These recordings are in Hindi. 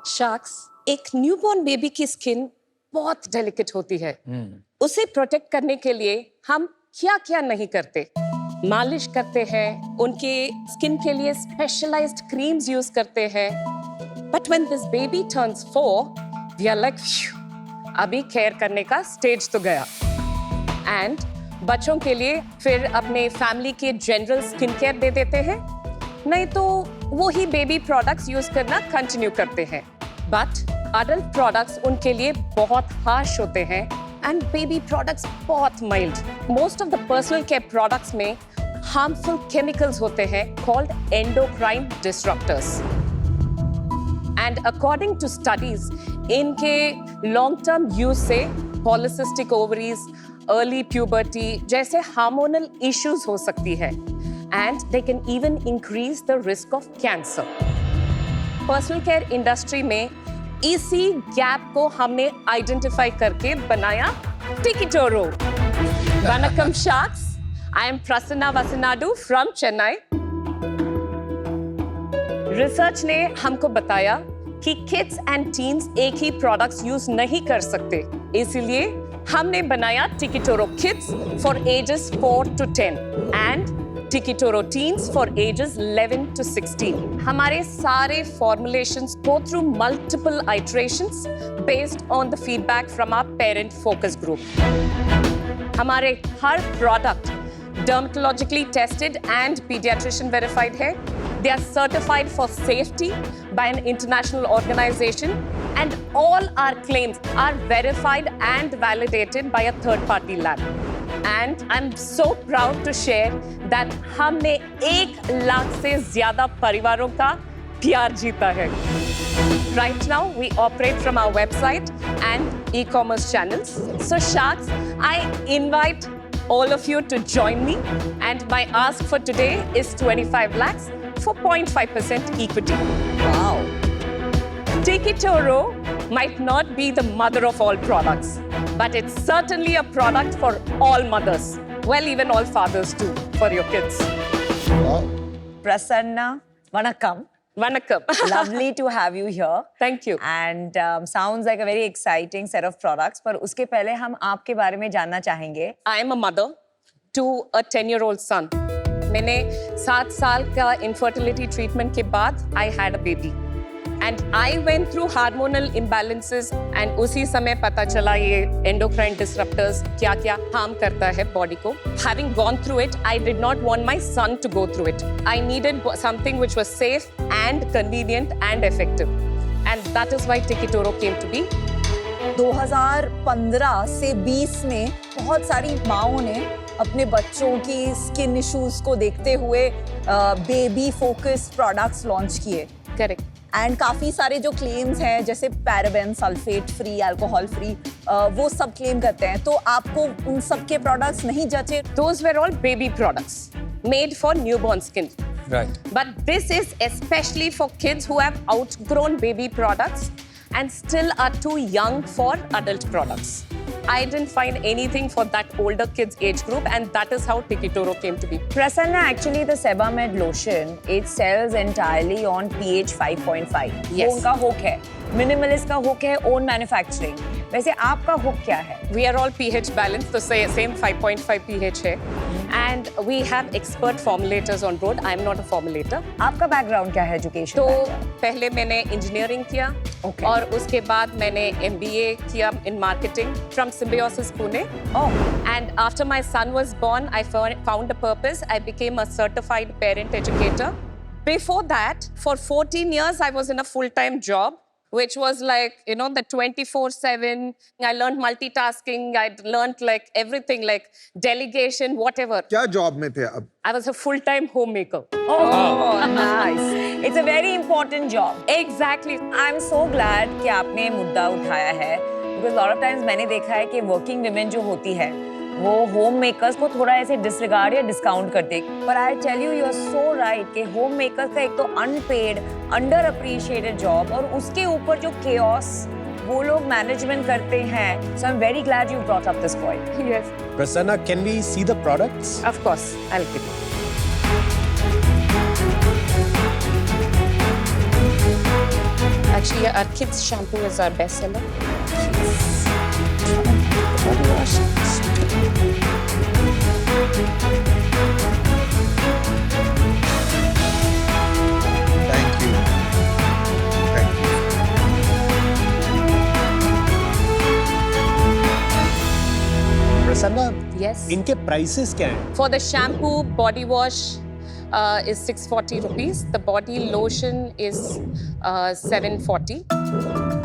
शार्क्स, एक न्यूबॉर्न बेबी की स्किन बहुत डेलिकेट होती है। उसे प्रोटेक्ट करने के लिए हम क्या क्या नहीं करते। मालिश करते हैं, उनके स्किन के लिए स्पेशलाइज्ड क्रीम्स यूज करते हैं। But when this baby turns 4, we are like अभी केयर करने का स्टेज तो गया। एंड बच्चों के लिए फिर अपने फैमिली के जनरल स्किन केयर दे देते हैं, नहीं तो वो ही बेबी प्रोडक्ट्स यूज करना कंटिन्यू करते हैं। बट अडल्ट प्रोडक्ट्स उनके लिए बहुत हार्श होते हैं एंड बेबी प्रोडक्ट्स बहुत mild. Most of the personal care products में हार्मफुल केमिकल्स होते हैं called endocrine disruptors. And according to studies, इनके लॉन्ग टर्म यूज से पॉलिसिस्टिक ओवरीज, अर्ली प्यूबर्टी जैसे हार्मोनल इश्यूज हो सकती है and they can even increase the risk of cancer. Personal care industry में इसी गैप को हमने आइडेंटिफाई करके बनाया टिकिटोरो। वनक्कम sharks, I am Prasanna Vasanadu from Chennai. Research ने हमको बताया कि किड्स एंड टीन्स एक ही प्रोडक्ट्स यूज नहीं कर सकते, इसीलिए हमने बनाया Tikitoro kids for ages 4 to 10 and Tikitoro Teens for ages 11 to 16. हमारे सारे formulations go through multiple iterations based on the feedback from our parent focus group. हमारे हर product dermatologically tested and pediatrician verified है. They are certified for safety by an international organization, and all our claims are verified and validated by a third-party lab. And I'm so proud to share that हमने 1 लाख से ज्यादा परिवारों का प्यार जीता है। Right now we operate from our website and e-commerce channels. So Sharks, I invite all of you to join me, and my ask for today is 25 lakhs for 0.5% equity. Wow. Tikitoro might not be the mother of all products, but it's certainly a product for all mothers. Well, even all fathers too, for your kids. Wow. Prasanna, vanakkam. Vanakkam. Lovely to have you here. Thank you. And sounds like a very exciting set of products. पर उसके पहले हम आपके बारे में जानना चाहेंगे. I am a mother to a 10-year-old son. मैंने 7 साल का infertility treatment के बाद I had a baby. And I went through hormonal imbalances and उसी समय पता चला ये endocrine disruptors क्या-क्या harm करता है body को. Having gone through it, I did not want my son to go through it. I needed something which was safe and convenient and effective. And that is why Tikitoro came to be. 2015 से 20 में बहुत सारी माँओं ने अपने बच्चों की स्किन इश्यूज को देखते हुए बेबी फोकस्ड प्रोडक्ट्स लॉन्च किए. Correct. एंड काफी सारे जो क्लेम्स हैं जैसे paraben, sulphate free, alcohol free, वो सब क्लेम करते हैं. तो आपको उन सब के प्रोडक्ट्स नहीं जचे? Those were all baby products made for newborn skin. Right. But this is especially for kids who have outgrown baby products and still are too young for adult products. I didn't find anything for that older kids age group, and that is how Tikitoro came to be. Prasanna, actually the Sebamed lotion, it sells entirely on pH 5.5. Yes. वो उनका hook है. Minimalist का hook है own manufacturing. वैसे आपका hook क्या है? We are all pH balanced, the same 5.5 pH है. And we have expert formulators on board. I am not a formulator. आपका background क्या है education? तो background? पहले मैंने engineering किया. Okay. और उसके बाद मैंने MBA किया in marketing from Symbiosis Pune. Oh. And after my son was born, I found a purpose. I became a certified parent educator. Before that, for 14 years, I was in a full-time job, which was like, you know, the 24/7. I learned multitasking. I learned like everything, like delegation, whatever. क्या जॉब में थे अब? I was a full-time homemaker. Oh, nice. It's a very important job. Exactly. I'm so glad कि आपने मुद्दा उठाया है, because a lot of times मैंने देखा है कि working women जो होती है, वो होम मेकर्स को थोड़ा ऐसे डिसरिगार्ड या डिस्काउंट करते. पर I tell you, you are so right कि होम मेकर्स का एक तो अनपेड, अंडर अप्रिशिएटेड जॉब, और उसके ऊपर जो केओस वो लोग मैनेजमेंट करते हैं. So I am very glad you brought up this point. Yes. Prasanna, can we see the products? Of course. I'll give you. Actually, our kids shampoo is our best seller. Thank you. Thank you. Prasanna, Yes. इनके prices क्या हैं? For the shampoo, body wash is 640 rupees. The body lotion is 740.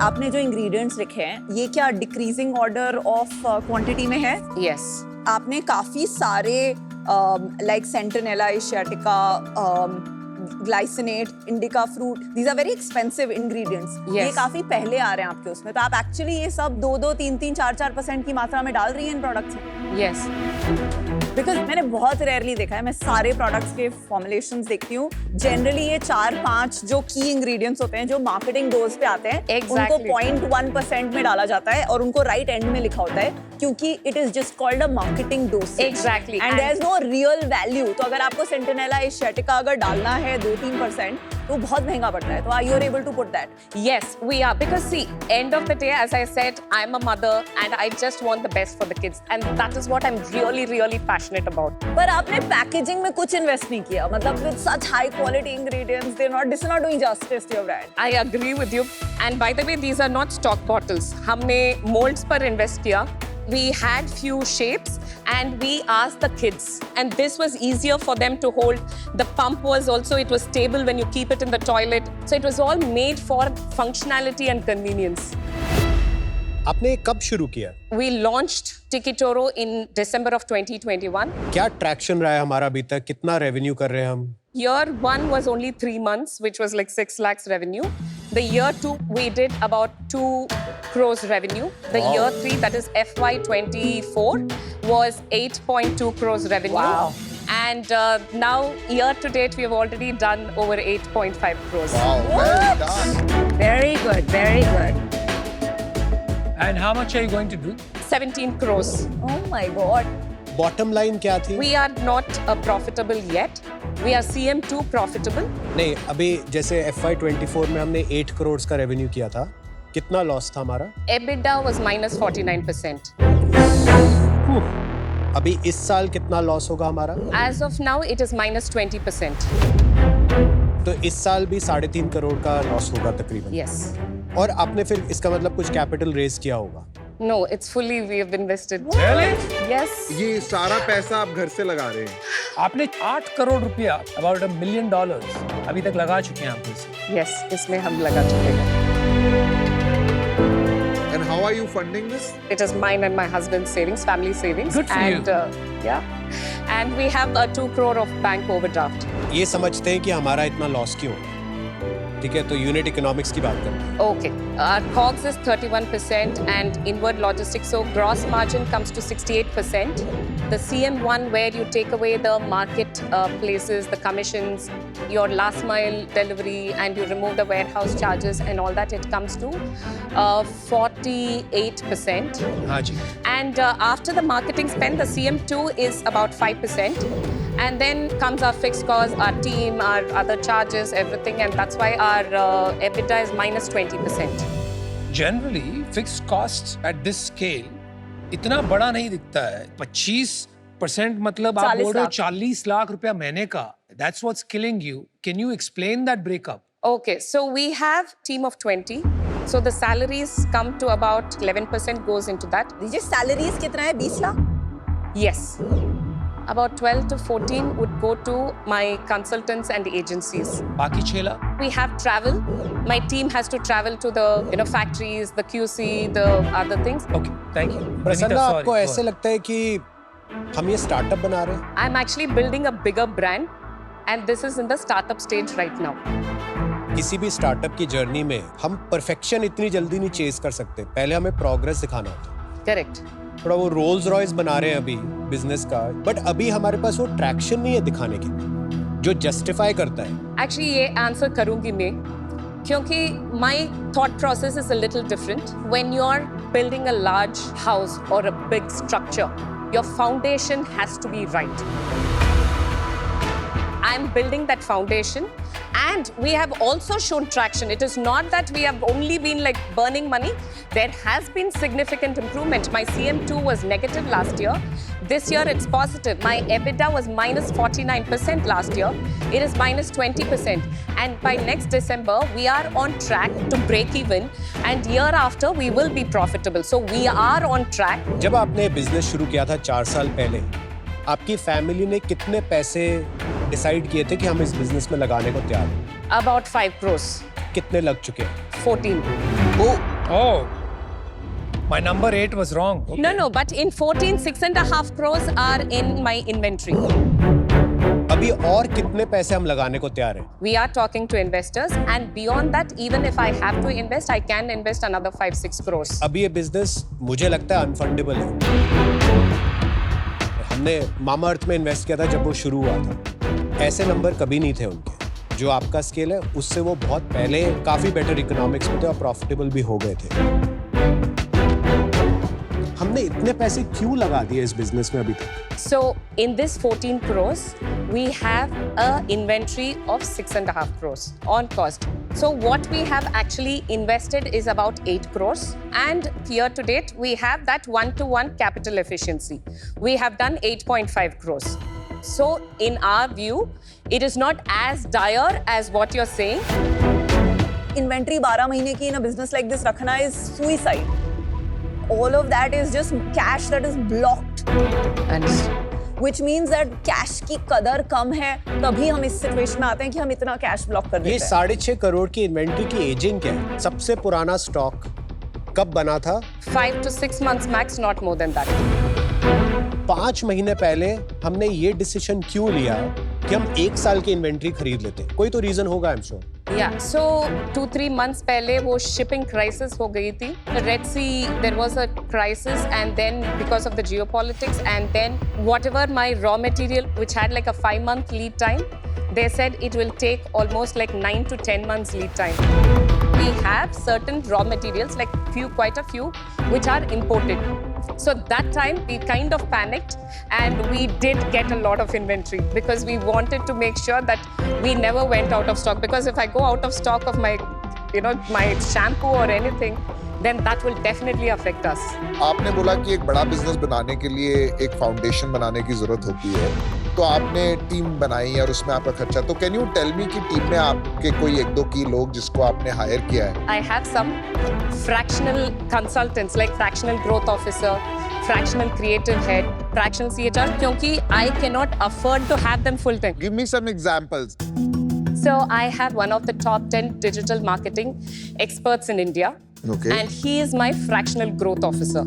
आपने जो इंग्रेडिएंट्स लिखे हैं ये क्या डिक्रीजिंग ऑर्डर ऑफ क्वांटिटी में है? Yes. आपने काफी सारे like centella, asiatica, glycinate, indica fruit, these are very expensive ingredients. ये Yes. काफी पहले आ रहे हैं आपके उसमें, तो आप एक्चुअली ये सब 2-2, 3-3, 4-4% की मात्रा में डाल रही हैं इन प्रोडक्ट्स में? Yes. बिकॉज मैंने बहुत रेयरली देखा है, मैं सारे प्रोडक्ट्स के फॉर्मुलेशंस देखती हूँ, जनरली ये 4-5 जो की इंग्रेडिएंट्स होते हैं जो मार्केटिंग डोज पे आते हैं, Exactly. उनको 0.1% में डाला जाता है और उनको राइट एंड में लिखा होता है क्योंकि it is just called a marketing dose. Exactly. And there is no real value. तो अगर आपको सेंटिनेला, एशियाटिका अगर डालना है 2-3%, तो बहुत महंगा पड़ता है। तो are you able to put that? Yes, we are. Because see, end of the day, as I said, I'm a mother and I just want the best for the kids. And that is what I'm really, really passionate about. पर आपने पैकेजिंग में कुछ इन्वेस्ट नहीं किया, मतलब with such high quality ingredients, they not, this is not doing justice to your brand. I agree with you. And by the way, these are not stock bottles. हमने molds पर invest किया. We had few shapes and we asked the kids. And this was easier for them to hold. The pump was also, it was stable when you keep it in the toilet. So it was all made for functionality and convenience. आपने कब शुरू किया? We launched Tikitoro in December of 2021. क्या ट्रैक्शन रहा है हमारा अभी तक? कितना रेवेन्यू कर रहे हैं हम? Year 1 was only 3 months, which was like 6 lakhs revenue. The year 2, we did about 2 crores revenue. The year 3, that is FY24, was 8.2 crores revenue. Wow. And now, year to date, we have already done over 8.5 crores. Wow, well done. Very good, very good. And how much are you going to do? 17 crores. Oh my god. Bottom line क्या थी? We are not profitable yet. We are CM2 profitable. नहीं, अभी जैसे FY24 में हमने 8 करोड़ का रेवेन्यू किया था, कितना लॉस था हमारा? EBITDA was minus 49%. अभी इस साल कितना लॉस होगा हमारा? As of now, it is minus 20%. तो इस साल भी 3.5 करोड़ का लॉस होगा तकरीबन। Yes. और आपने फिर इसका मतलब कुछ कैपिटल रेज किया होगा? No, it's fully we have invested. Really? Yes. ये सारा पैसा आप घर से लगा रहे हैं? आपने 8 करोड़ रुपया, about $1 million, अभी तक लगा चुके हैं आप इसमें। Yes, इसमें हम लगा चुके हैं. And how are you funding this? It is mine and my husband's savings, family savings. Good for and, you. Yeah. And we have a 2 crore of bank overdraft. ये समझते हैं कि हमारा इतना लॉस क्यों? ठीक है, तो यूनिट इकोनॉमिक्स की बात करते हैं। Okay. Our COGS is 31% and inward logistics, so gross margin comes to 68%. The CM1, where you take away the market places, the commissions, your last mile delivery, and you remove the warehouse charges and all that, it comes to 48%. हाँ जी। And after the marketing spend, the CM2 is about 5%. And then comes our fixed costs, our team, our other charges, everything. And that's why our EBITDA is minus 20%. Generally, fixed costs at this scale इतना बड़ा नहीं दिखता है। 25% मतलब आप 40 बोल रहे हो लाख। 40 लाख रुपया महीने का। That's what's killing you. Can you explain that breakup? Okay, so we have team of 20. So the salaries come to about 11% goes into that. दीजिए, सैलरीज कितना है? 20 lakh? Yes. About 12 to 14 would go to my consultants and agencies. बाकी 6 lakh? We have travel. My team has to travel to the factories, the QC, the other things. Okay, thank you. Prasanna, Anita, आपको sorry, ऐसे go लगता है कि हम ये स्टार्टअप बना रहे हैं? I'm actually building a bigger brand, and this is in the startup stage right now. किसी भी स्टार्टअप की जर्नी में हम परफेक्शन इतनी जल्दी नहीं चेज कर सकते। पहले हमें प्रोग्रेस दिखाना होता है। Correct. थोड़ा वो रोल्स रॉयस बना रहे हैं अभी बिजनेस का, बट अभी हमारे पास वो ट्रैक्शन नहीं है दिखाने के लिए जो जस्टिफाई करता है। Actually, ये आंसर करूंगी मैं, क्योंकि my thought process is a little different. When you're building a large house or a big structure, your foundation has to be right. I'm building that foundation. And we have also shown traction. It is not that we have only been like burning money. There has been significant improvement. My CM2 was negative last year. This year it's positive. My EBITDA was minus 49% last year. It is minus 20%. And by next December, we are on track to break even. And year after, we will be profitable. So we are on track. जब आपने बिजनेस शुरू किया था 4 साल पहले, आपकी फैमिली ने कितने पैसे डिसाइड किए थे कि हम इस बिजनेस में लगाने को तैयार हैं? About 5 crores. कितने लग चुके हैं? 14. Oh, my number 8 was wrong. Okay. No, but in 14, 6.5 crores are in my inventory. अभी और कितने पैसे हम लगाने को तैयार हैं? We are talking to investors, and beyond that, even if I have to invest, I can invest another 5-6 crores. अभी ये बिजनेस मुझे लगता है अनफंडेबल है। हमने मामा अर्थ में इन्वेस्ट किया था जब वो शुरू हुआ था। ऐसे नंबर कभी नहीं थे उनके। जो आपका स्केल है उससे वो बहुत पहले काफी बेटर इकोनॉमिक्स में थे और प्रॉफिटेबल भी हो गए थे। हमने इतने पैसे क्यों लगा दिए इस बिजनेस में अभी तक? So in this 14 crores, we have a inventory of 6.5 crores on cost. So what we have actually invested is about 8 crores, and year to date we have that 1-to-1 capital efficiency. We have done 8.5 crores. So in our view, it is not as dire as what you're saying. Inventory 12 महीने की इन अ बिजनेस लाइक दिस रखना is suicide. All of that is just cash that is blocked. Which means that cash की कदर कम है, तभी हम इस सिचुएशन में आते हैं कि हम इतना कैश ब्लॉक कर देते हैं. ये 6.5 करोड़ की इन्वेंट्री की एजिंग क्या है? सबसे पुराना स्टॉक कब बना था? 5 to 6 months max, not more than that. 5 महीने पहले हमने ये डिसीजन क्यों लिया कि हम 1 साल की इन्वेंट्री खरीद लेते? कोई तो रीजन होगा, I am sure. Yeah, so 2-3 months पहले वो shipping crisis हो गई थी. The Red Sea, there was a crisis, and then because of the geopolitics, and then whatever my raw material, which had like a 5-month lead time, they said it will take almost like 9 to 10 months lead time. We have certain raw materials, like quite a few, which are imported. So that time we kind of panicked, and we did get a lot of inventory because we wanted to make sure that we never went out of stock. Because if I go out of stock of my, my shampoo or anything, then that will definitely affect us. आपने बोला कि एक बड़ा बिजनेस बनाने के लिए एक फाउंडेशन बनाने की जरूरत होती है, तो आपने टीम बनाई और उसमें आपका खर्चा. तो कैन यू टेल मी कि टीम में आपके कोई 1-2 की लोग जिसको आपने हायर किया है? I have some fractional consultants like fractional growth officer, fractional creative head, fractional CHR, क्योंकि I cannot afford to have them full time. Give me some examples. So I have one of the top 10 digital marketing experts in India. Okay. And he is my fractional growth officer.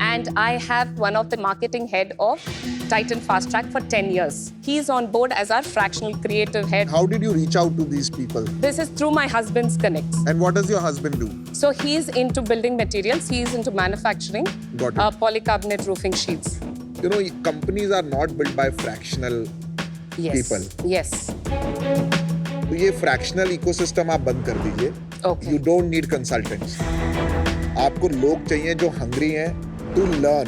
And I have one of the marketing head of Titan Fast Track for 10 years. He's on board as our fractional creative head. How did you reach out to these people? This is through my husband's connects. And what does your husband do? So he's into building materials. He's into manufacturing. Got it. Polycarbonate roofing sheets. You know, companies are not built by fractional Yes. people. Yes. तो ये फ्रैक्शनल इकोसिस्टम आप बंद कर दीजिए. Okay. You don't need consultants. आपको लोग चाहिए जो हंग्री हैं to learn,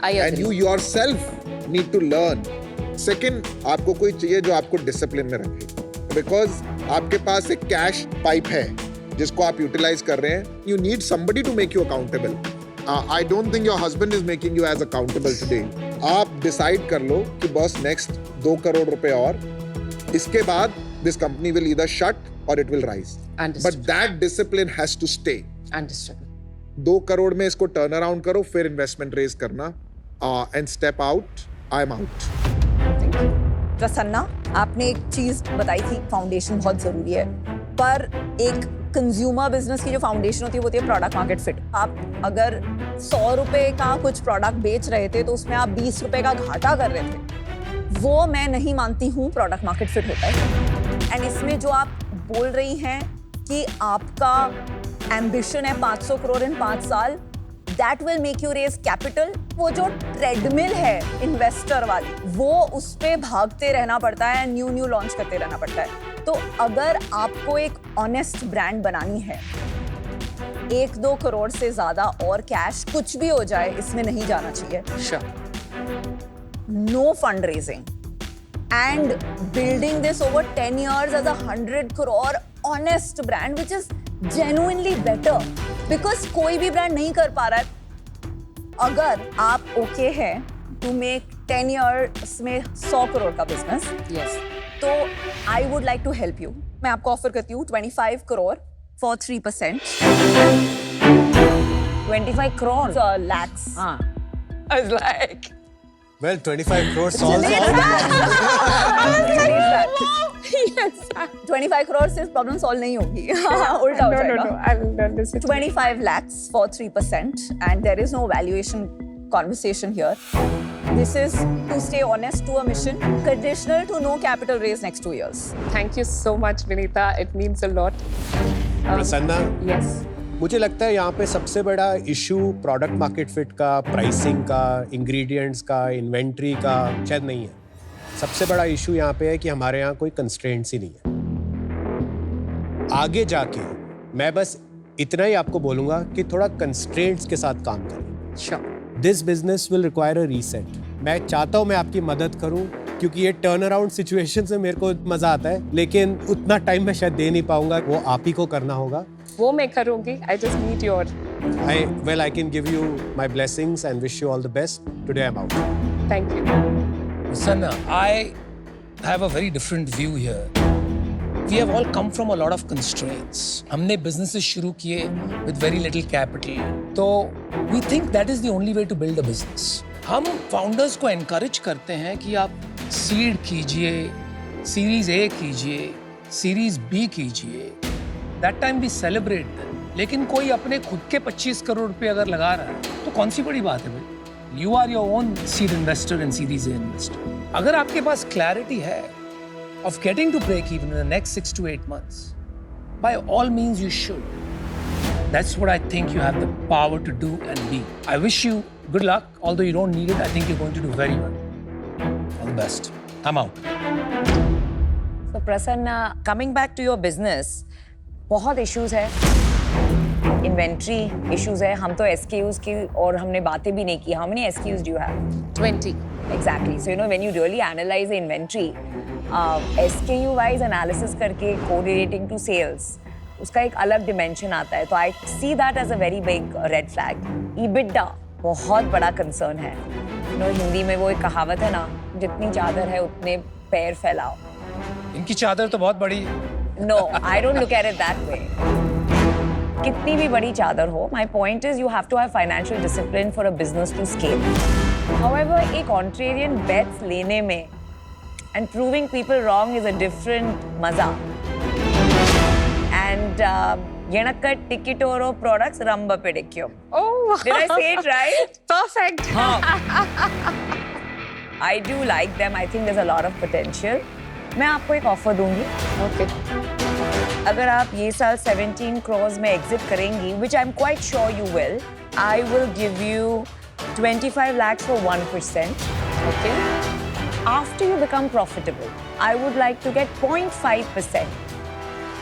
I and agree. You yourself need to learn. Second, आपको कोई चाहिए जो आपको डिसिप्लिन में रखे, बिकॉज आपके पास एक कैश पाइप है जिसको आप यूटिलाइज कर रहे हैं. You need somebody to make you accountable. I don't think your husband is making you as accountable today. आप डिसाइड कर लो कि बस नेक्स्ट 2 करोड़ रुपए और, इसके बाद this company will either shut or it will rise. Understood. But that discipline has to stay. Understood. 2 crore में इसको टर्न अराउंड करो, फिर इन्वेस्टमेंट रेज करना, and step out. I am out. Prasanna, आपने एक चीज बताई थी, फाउंडेशन बहुत जरूरी है, पर एक कंज्यूमर बिजनेस की जो फाउंडेशन होती है प्रोडक्ट मार्केट फिट. आप अगर 100 रुपए का कुछ प्रोडक्ट बेच रहे थे तो उसमें आप 20 रुपए का घाटा कर रहे थे, वो मैं नहीं मानती हूँ प्रोडक्ट मार्केट फिट होता है. एंड इसमें जो आप बोल रही हैं कि आपका एम्बिशन है 500 करोड़ इन 5 साल, that will make you raise capital. वो जो ट्रेडमिल है इन्वेस्टर वाली, वो उस पे भागते रहना पड़ता है, न्यू लॉन्च करते रहना पड़ता है. तो अगर आपको एक ऑनेस्ट ब्रांड बनानी है, 1-2 करोड़ से ज्यादा और कैश कुछ भी हो जाए इसमें नहीं जाना चाहिए. Sure. No fund raising. and building this over 10 years as a 100 crore honest brand which is genuinely better because कोई भी brand नहीं कर पा रहा है. अगर आप okay हैं to make 10 years में 100 crore का business, Yes. तो I would like to help you. मैं आपको ऑफर करती हूँ 25 crore for 3%. 25 crore. Lakhs. हाँ. I was like, Well, 25 crores solves all. Yes. 25 crore से प्रॉब्लम सॉल्व नहीं होगी. उल्टा हो जाएगा. I will not listen. 25 lakhs for 3% and there is no valuation conversation here. This is to stay honest to a mission, conditional to no capital raise next 2 years. Thank you so much, Vinita. It means a lot. Prasanna, Yes. मुझे लगता है यहाँ पे सबसे बड़ा इशू प्रोडक्ट मार्केट फिट का, प्राइसिंग का, इंग्रेडिएंट्स का, इन्वेंट्री का शायद नहीं है. सबसे बड़ा इशू यहाँ पे है कि हमारे यहाँ कोई कंस्ट्रेंट्स ही नहीं है. आगे जाके मैं बस इतना ही आपको बोलूंगा कि थोड़ा कंस्ट्रेंट्स के साथ काम करें. Sure. This business will require a reset. मैं चाहता हूँ मैं आपकी मदद करूँ क्योंकि ये टर्न अराउंड सिचुएशन से मेरे को मजा आता है, लेकिन उतना टाइम मैं शायद दे नहीं पाऊंगा. वो आप ही को करना होगा. वो मैं करूँगी. I just need your. I can give you my blessings and wish you all the best. Today I'm out. Thank you. Sanna, I have a very different view here. We have all come from a lot of constraints. हमने businesses शुरू किए with very little capital. तो we think that is the only way to build a business. हम founders को encourage करते हैं कि आप seed कीजिए, series A कीजिए, series B कीजिए. That time we celebrate them. लेकिन कोई अपने खुद के 25 करोड़ रुपए अगर लगा रहा है तो कौन सी बड़ी बात है भाई? You are your own seed investor and series A investor. अगर आपके पास clarity है of getting to break even in the next 6 to 8 months, by all means you should. That's what I think you have the power to do and be. I wish you good luck, although you don't need it. I think you're going to do very well. All the best. I'm out. so Prasanna, coming back to your business, बहुत issues है. Inventory issues है. हम तो SKUs की और हमने बातें भी नहीं की. How many SKUs do you have? 20. Exactly. So when you really analyze the inventory, SKU wise analysis करके correlating to sales, उसका एक अलग dimension आता है. तो I see that as a very big red flag. EBITDA बहुत बड़ा concern है. हिंदी में वो एक कहावत है ना, जितनी चादर है उतने पैर फैलाओ. इनकी चादर तो बहुत बड़ी. No, I don't look at it that way. कितनी भी बड़ी चादर हो, my point is you have to have financial discipline for a business to scale. However, एक contrarian bets लेने में and proving people wrong is a different मजा. And Yenakka Tikitoro products Ramba Pedicure. Oh. Did I say it right? Perfect. I do like them. I think there's a lot of potential. मैं आपको एक ऑफर दूंगी. Okay. अगर आप ये साल 17 crores में एग्जिट करेंगी, which I'm quite sure you will, I will give you 25 lakhs for 1%. Okay. After you become profitable, I would like to get 0.5%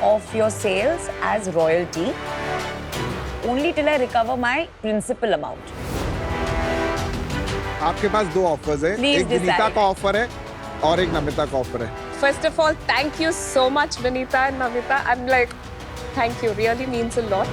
of your sales as royalty, only till I recover my principal amount. आपके पास दो ऑफर्स है. Please एक विनीता decide. का ऑफर है और एक नमिता का ऑफर है. First of all, thank you so much, Vinita and Namita. I'm like, thank you. Really means a lot.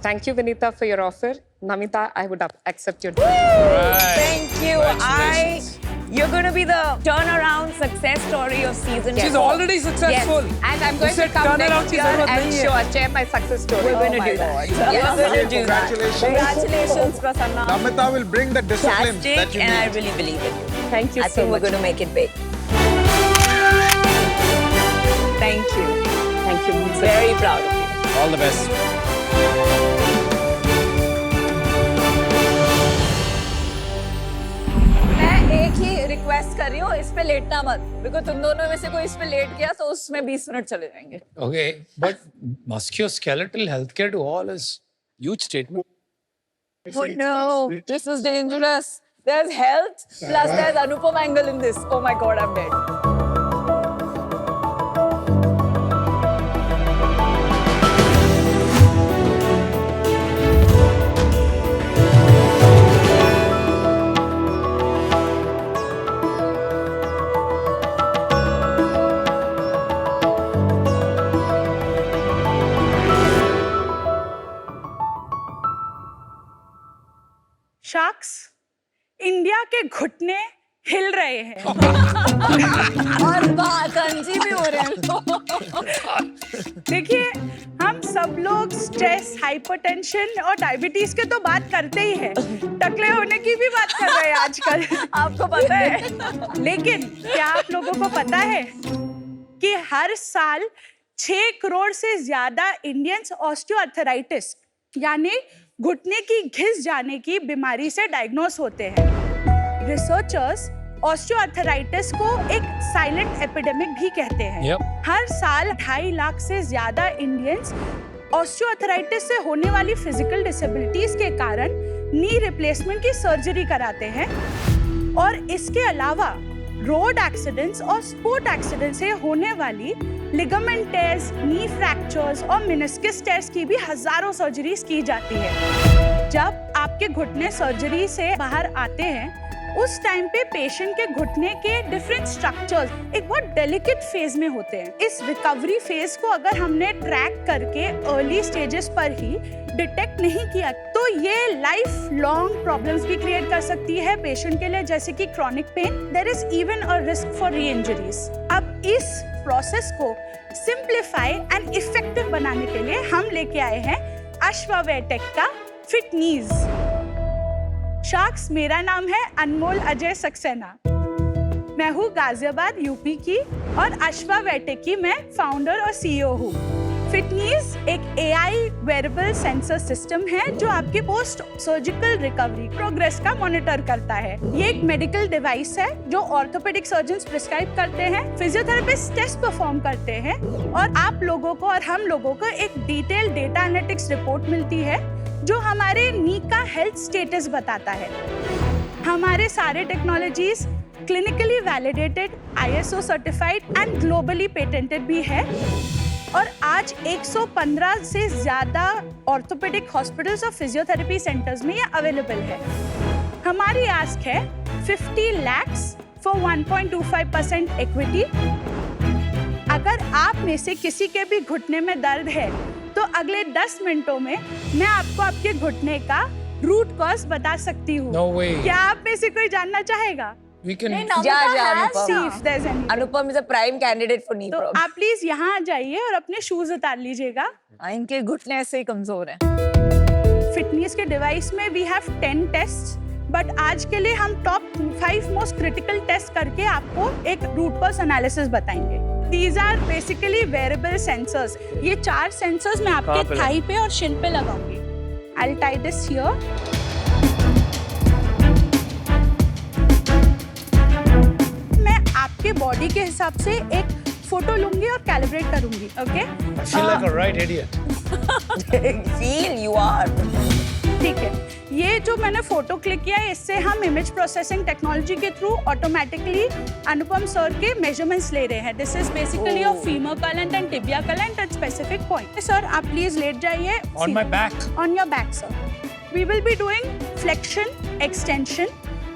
Thank you, Vinita, for your offer. Namita, I would accept your deal. Thank you. Congratulations. You're going to be the turnaround success story of season. She's 4. already successful. Yes. And I'm going उसे to come turnaround next की year जरूरत and नहीं है. share my success story. We're going to Oh do my that. God. We're going to do that. Congratulations. Congratulations, Prasanna. Namita will bring the discipline that Fantastic, you and I need. really believe in you. Thank you I so think we're much. going to make it big. Thank you. Thank you. Means a lot. Very proud of you. All the best. मैं एक ही रिक्वेस्ट कर रही हूँ, इस पे लेटना मत, बिकॉज तुम दोनों में से कोई इस पे लेट गया तो उसमें 20 मिनट चले जाएंगे. Okay, but musculoskeletal healthcare to all is huge statement. Oh no, this is dangerous. There's health plus there's Anupam angle in this. Oh my God, I'm dead. Sharks, India के घुटने हिल रहे हैं। और कंजी भी हो रहे हैं। देखिए, हम सब लोग स्ट्रेस, हाइपरटेंशन और डायबिटीज के तो बात करते ही हैं, टकले होने की भी बात कर रहे हैं आजकल। आपको पता है? लेकिन क्या आप लोगों को पता है कि हर साल 6 करोड़ से ज्यादा इंडियंस ऑस्टियोआर्थराइटिस यानी घुटने की घिस जाने की बीमारी से डायग्नोस होते हैं। रिसर्चर्स ऑस्टियोआर्थराइटिस को एक साइलेंट एपिडेमिक भी कहते हैं। Yep. हर साल 2.5 लाख से ज्यादा इंडियंस ऑस्टियोआर्थराइटिस से होने वाली फिजिकल डिसेबिलिटीज के कारण नी रिप्लेसमेंट की सर्जरी कराते हैं। और इसके अलावा रोड एक्सीडेंट्स और स्पोर्ट एक्सीडेंट से होने वाली लिगामेंट टेयर्स, नी फ्रैक्चर्स और मेनिस्कस टेयर्स की भी हजारों सर्जरीज की जाती है। जब आपके घुटने सर्जरी से बाहर आते हैं, उस टाइम पे पेशेंट के घुटने के डिफरेंट स्ट्रक्चर्स एक बहुत डेलिकेट फेज में होते हैं। इस रिकवरी फेज को अगर हमने ट्रैक करके अर्ली स्टेजेस पर ही डिटेक्ट नहीं किया तो ये लाइफ लॉन्ग प्रॉब्लम्स भी क्रिएट कर सकती है पेशेंट के लिए, जैसे कि chronic pain. There is even a risk for reinjuries. अब इस प्रोसेस को सिंप्लीफाई एंड इफेक्टिव बनाने के लिए हम लेके आए हैं अश्वावेटेक का फिट नीज। शार्क्स, मेरा नाम है अनमोल अजय सक्सेना। मैं हूँ गाजियाबाद यूपी की और अश्वावेटेक की मैं फाउंडर और सीईओ हूँ। फिटनीज एक AI वेरेबल सेंसर सिस्टम है जो आपके पोस्ट सर्जिकल रिकवरी प्रोग्रेस का मॉनिटर करता है। ये एक मेडिकल डिवाइस है जो ऑर्थोपेडिक सर्जन्स प्रिस्क्राइब करते हैं, फिजियोथेरेपिस्ट टेस्ट परफॉर्म करते हैं और आप लोगों को और हम लोगों को एक डिटेल डेटा एनालिटिक्स रिपोर्ट मिलती है जो हमारे नी का हेल्थ स्टेटस बताता है। हमारे सारे technologies clinically validated, ISO certified and globally patented भी है और आज 115 से ज्यादा ऑर्थोपेडिक हॉस्पिटल्स और फिजियोथेरेपी सेंटर्स में ये अवेलेबल है। हमारी आस्क है 50 lakhs फॉर 1.25% इक्विटी। अगर आप में से किसी के भी घुटने में दर्द है तो अगले 10 मिनटों में मैं आपको आपके घुटने का रूट कॉज बता सकती हूँ। No way. क्या आप में से कोई जानना चाहेगा? We can. जा See if there's any. Anupam is a prime candidate for knee तो problems. आप प्लीज यहाँ आ जाइए और अपने शूज उतार लीजिएगा। इनके घुटने ऐसे ही कमजोर हैं। फिटनेस के डिवाइस में वी हैव 10 टेस्ट, बट आज के लिए हम टॉप 5 मोस्ट क्रिटिकल टेस्ट करके आपको एक रूट कॉज एनालिसिस बताएंगे। These are basically wearable sensors. ये 4 सेंसर्स मैं आपके थाई पे और शिन पे लगाऊंगी। I'll tie this here. मैं आपके बॉडी के हिसाब से एक फोटो लूंगी और कैलिब्रेट करूंगी, okay? I feel like a right idiot. Feel you are. ठीक है, ये जो मैंने फोटो क्लिक किया है इससे हम इमेज प्रोसेसिंग टेक्नोलॉजी के थ्रू ऑटोमेटिकली अनुपम सर के मेजरमेंट्स ले रहे हैं। This is basically of femur कलेंट एंड टिबिया कलेंट एट स्पेसिफिक पॉइंट। सर आप प्लीज लेट जाइए। On my back. On your back sir. We will be doing flexion, extension.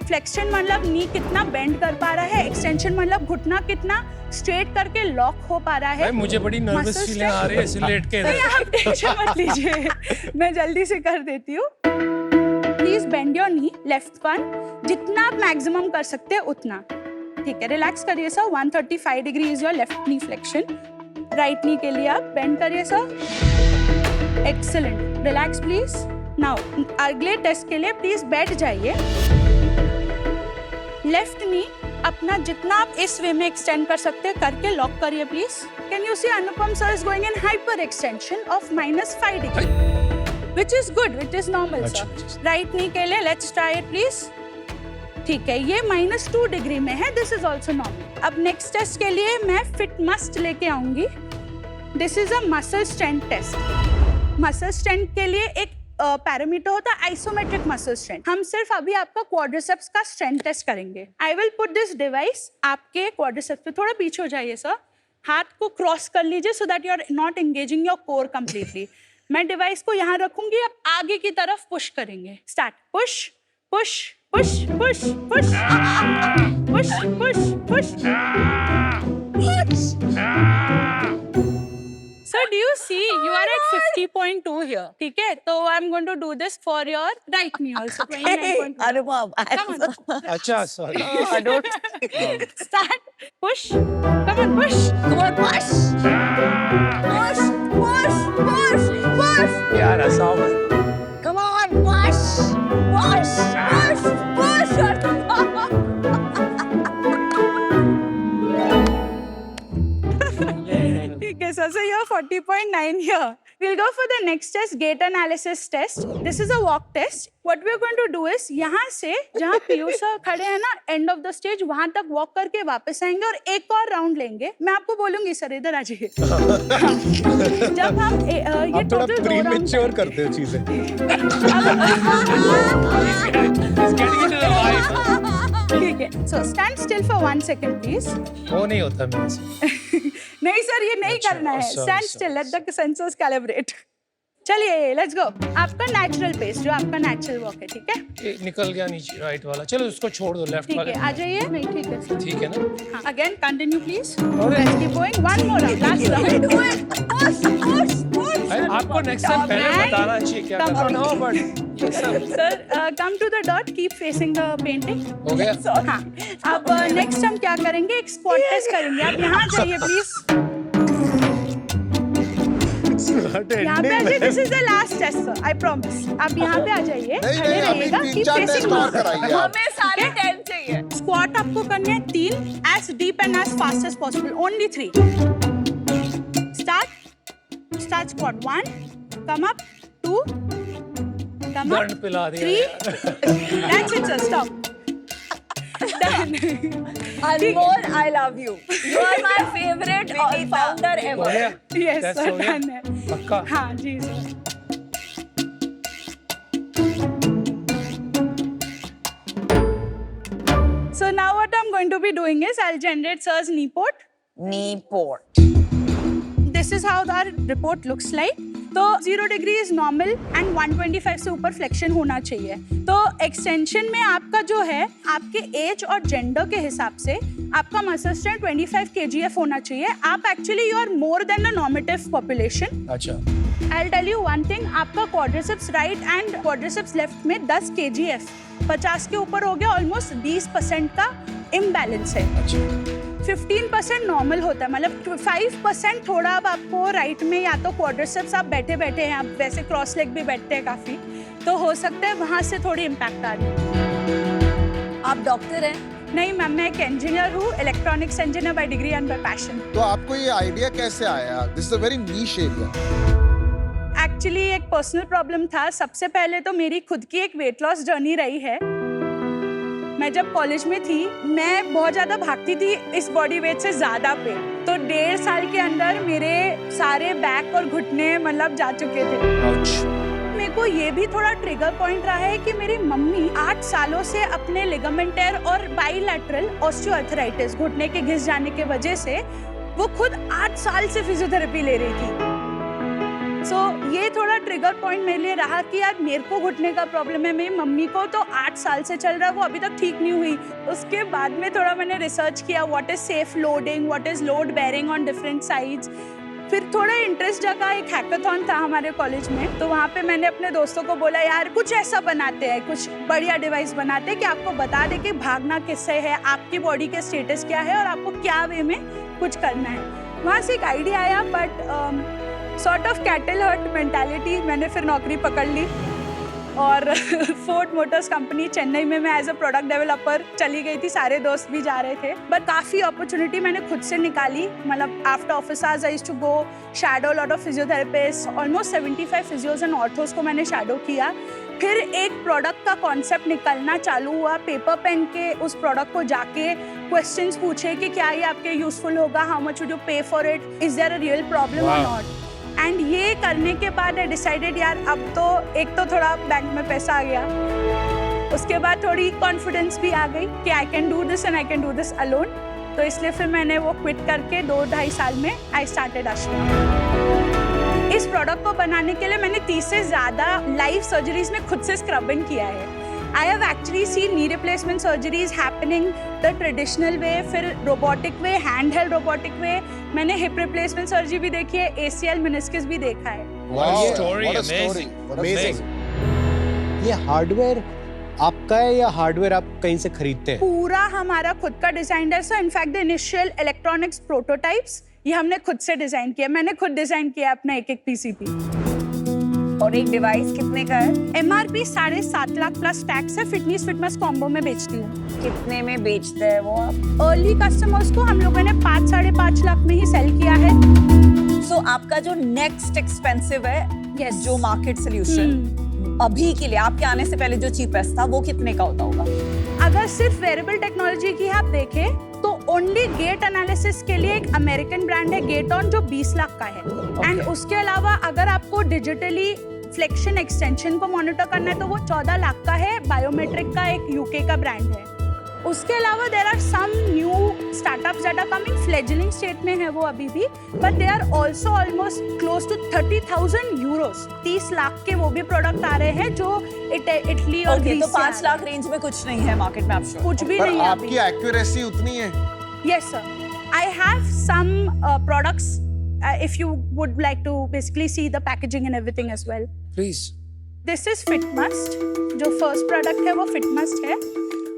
Flexion मतलब नी कितना बेंड कर पा रहा है, एक्सटेंशन मतलब घुटना कितना स्ट्रेट करके लॉक हो पा रहा है। भाई मुझे बड़ी नर्वस Muscle फीलिंग आ रही है इसे लेट के नहीं, इधर। आप टेंशन मत लीजिए, मैं जल्दी से कर देती हूँ। Please bend your knee, left one, जितना आप मैक्सिमम कर सकते हैं उतना। ठीक है, रिलैक्स करिए sir. 135 degree is your left knee flexion. Right knee के लिए आप बेंड करिए sir. Excellent, relax please. Now अगले टेस्ट के लिए प्लीज बैठ जाइए। लेफ्ट नी अपना जितना आप इस वे में एक्सटेंड कर सकते हैं करके लॉक करिए please. Can you see Anupam sir is going in hyperextension of -5 degree, which is good, which is normal sir. Right knee के लिए लेट्स ट्राई इट प्लीज। ठीक है, ये -2 डिग्री में है, दिस इज ऑल्सो नॉर्मल। अब नेक्स्ट टेस्ट के लिए मैं फिट मस्ट लेके आऊंगी। This is a muscle strength test. Muscle strength के लिए एक पैरामीटर होता है आइसोमेट्रिक मसल स्ट्रेंथ। हम सिर्फ अभी आपका क्वाड्रिसेप्स का स्ट्रेंथ टेस्ट करेंगे। I will put this device आपके क्वाड्रिसेप्स पे, थोड़ा पीछे हो जाइए सर। हाथ को क्रॉस कर लीजिए so that you are not engaging your core completely. मैं डिवाइस को यहाँ रखूंगी, आप आगे की तरफ पुश करेंगे। Start, push push push push push push push push. So do you see you are at 50.2 here, ठीक है? तो I'm going to do this for your right knee also. 29.2. Anupam, Come on. अच्छा, sorry. I don't. Start. Push. Come on, push. Come on, push. Push, push, push, push. यार ऐसा मत. Come on, push, push, push, push. ठीक है, so you're 40.9 here. We'll go for the next test, gait analysis test. This is a walk test. What we're going to do is यहाँ से जहाँ पीयूष सर खड़े हैं ना, end of the stage, वहाँ तक walk करके वापस आएंगे और एक और राउंड लेंगे. मैं आपको बोलूंगी सर इधर आ जाइए. जब हम ये आप थोड़ा total 2 rounds प्रीमेच्योर करते हो चीजें. ठीक है. So stand still for 1 second, please. वो नहीं होता मेरे से. नहीं सर, ये नहीं करना है. sorry, Stand sorry. still, let the sensors calibrate. चलिए, let's go. आपका नेचुरल पेस, जो आपका नेचुरल वॉक है, ठीक है? ये निकल गया नीचे राइट वाला. चलो उसको छोड़ दो लेफ्ट ठीक वाले. है, आ जाइए. नहीं, ठीक है सर. ठीक है ना. Again, continue please. अरे. Let's keep going. One more round. Last round. Do it. Push, push, push. अरे, आपको नेक्स्ट टाइम पहले Man. बताना चाहिए क्या Come करना. on. No but Sir, come to the dot. Keep facing the painting. हो गया. हाँ. अब next हम क्या करेंगे? एक squat test करेंगे. आप यहाँ जाइए please. यहाँ पे आ जाइए. This is the last test, sir. I promise. आप यहाँ पे आ जाइए. नहीं खड़े नहीं, अभी रहिएगा. Keep 3-4 facing टेस्ट और me. कराइए आप. हमें सारे 10 चाहिए. स्क्वाट आपको करने हैं 3 as deep and as fast as possible. Only 3. Start squat. 1. Come up. 2. Come up. दर्द पिला दिया 3. यार. That's it, sir. Stop. Done. Anmol, I love you. You are my favorite founder हो ever. गया. Yes, Test sir. हो गया? Done है. पक्का. हाँ जी sir. So now what I'm going to be doing is I'll generate sir's knee port. Knee port. This is how our report looks like. तो 0 डिग्री इज नॉर्मल एंड 125 से ऊपर फ्लेक्शन होना चाहिए. तो एक्सटेंशन में आपका जो है, आपके एज और जेंडर के हिसाब से आपका मसल स्ट्रेंथ 25 kgf होना चाहिए. आप actually you are more than the normative population. अच्छा. I'll tell you one thing, आपका quadriceps right and quadriceps left में 10 kgf 50 के ऊपर हो गया. ऑलमोस्ट 20% का इम्बैलेंस है. अच्छा. 15% नॉर्मल होता है, मतलब 5% थोड़ा. अब आपको राइट में या तो क्वाड्रिसेप्स आप बैठे बैठे हैं, आप वैसे क्रॉस लेग भी बैठते हैं काफी, तो हो सकता है वहां से थोड़ी इम्पैक्ट आ रही. आप डॉक्टर हैं? नहीं मैम, मैं एक इंजीनियर हूँ, electronics engineer by degree and bye passion. तो आपको ये आइडिया कैसे आया? This is a very niche area. Actually एक पर्सनल प्रॉब्लम था. सबसे पहले तो मेरी खुद की एक वेट लॉस जर्नी रही है. मैं जब कॉलेज में थी, मैं बहुत ज़्यादा भागती थी इस बॉडी वेट से ज़्यादा पे. तो 1.5 साल के अंदर मेरे सारे बैक और घुटने मतलब जा चुके थे. मेरे को ये भी थोड़ा ट्रिगर पॉइंट रहा है कि मेरी मम्मी 8 सालों से अपने लिगामेंट टेयर और बाइलैटरल ऑस्टियोआर्थराइटिस, घुटने के घिस जाने के वजह से, वो खुद 8 साल से फिजियोथेरेपी ले रही थी. सो ये थोड़ा ट्रिगर पॉइंट मेरे लिए रहा कि यार मेरे को घुटने का प्रॉब्लम है, मेरी मम्मी को तो 8 साल से चल रहा है, वो अभी तक ठीक नहीं हुई. उसके बाद में थोड़ा मैंने रिसर्च किया, what is safe loading, what is load bearing on different sides. फिर थोड़ा इंटरेस्ट जगा. एक हैकाथॉन था हमारे कॉलेज में, तो वहाँ पे मैंने अपने दोस्तों को बोला यार कुछ ऐसा बनाते हैं, कुछ बढ़िया डिवाइस बनाते हैं कि आपको बता दे कि भागना किससे है, आपकी बॉडी के स्टेटस क्या है और आपको क्या वे में कुछ करना है. वहाँ से एक आइडिया आया, but sort of cattle herd mentality. मैंने फिर नौकरी पकड़ ली और फोर्ड मोटर्स कंपनी चेन्नई में मैं एज अ प्रोडक्ट डेवलपर चली गई थी. सारे दोस्त भी जा रहे थे, बट काफ़ी अपॉर्चुनिटी मैंने खुद से निकाली. मतलब after office hours I used to go shadow lot of physiotherapist. Almost 75 physios and orthos को मैंने शैडो किया. फिर एक प्रोडक्ट का कॉन्सेप्ट निकलना चालू हुआ. पेपर पेन के उस प्रोडक्ट को जाके क्वेश्चंस पूछे कि क्या ये आपके यूजफुल होगा, how much would you pay for it, is there a real problem और नॉट. एंड ये करने के बाद आई डिसाइडेड यार अब तो एक तो थोड़ा बैंक में पैसा आ गया, उसके बाद थोड़ी कॉन्फिडेंस भी आ गई कि I can do this and I can do this alone. तो इसलिए फिर मैंने वो क्विट करके 2-2.5 साल में आई स्टार्टेड आश्रम. इस प्रोडक्ट को बनाने के लिए मैंने 30 से ज़्यादा लाइव सर्जरीज में खुद से स्क्रबिंग किया है. I have actually seen knee replacement surgeries happening the traditional way, फिर रोबोटिक वे, हैंड हेल्ड रोबोटिक वे, मैंने हिप रिप्लेसमेंट सर्जरी भी देखी है, ACL मेनिस्कस भी देखा है। अमेजिंग। ये हार्डवेयर आपका है या हार्डवेयर आप कहीं से खरीदते हैं? पूरा हमारा खुद का डिजाइन है sir. In fact the initial electronics prototypes ये हमने खुद से डिजाइन किया, मैंने खुद डिजाइन किया अपना एक PCB। और एक डिवाइस कितने का है? MRP 7.5 लाख प्लस टैक्स है। फिटनेस कॉम्बो में बेचती हूँ। कितने में बेचते हैं वो आप? अर्ली कस्टमर्स को हम लोगों ने 5-5.5 लाख में ही सेल किया है। सो आपका जो नेक्स्ट एक्सपेंसिव है, Yes. जो मार्केट सोल्यूशन अभी के लिए आपके आने से पहले जो चीपेस्ट था वो कितने का होता होगा? अगर सिर्फ वेरेबल टेक्नोलॉजी की आप देखें तो ओनली गेट एनालिसिस के लिए एक अमेरिकन ब्रांड है गेटऑन जो 20 लाख का है। एंड उसके अलावा अगर आपको डिजिटली फ्लेक्शन एक्सटेंशन को मॉनिटर करना है तो वो 14 लाख का है। बायोमेट्रिक का एक UK का ब्रांड है। उसके अलावा there are some new startups that are coming, fledgling state में है वो अभी भी, but they are also almost close to 30,000 euros. 30 lakh के वो भी प्रोडक्ट आ रहे हैं जो इटली और Okay, ग्रीस तो से आ 5 रहे लाख रेंज में कुछ नहीं है मार्केट में, आप हैं। श्योर? कुछ भी पर नहीं है आपकी अभी। एक्यूरेसी उतनी है? Yes, sir. I have some products. If you would like to basically see the packaging and everything as well. Please. This is FitMust. जो first product है वो FitMust है।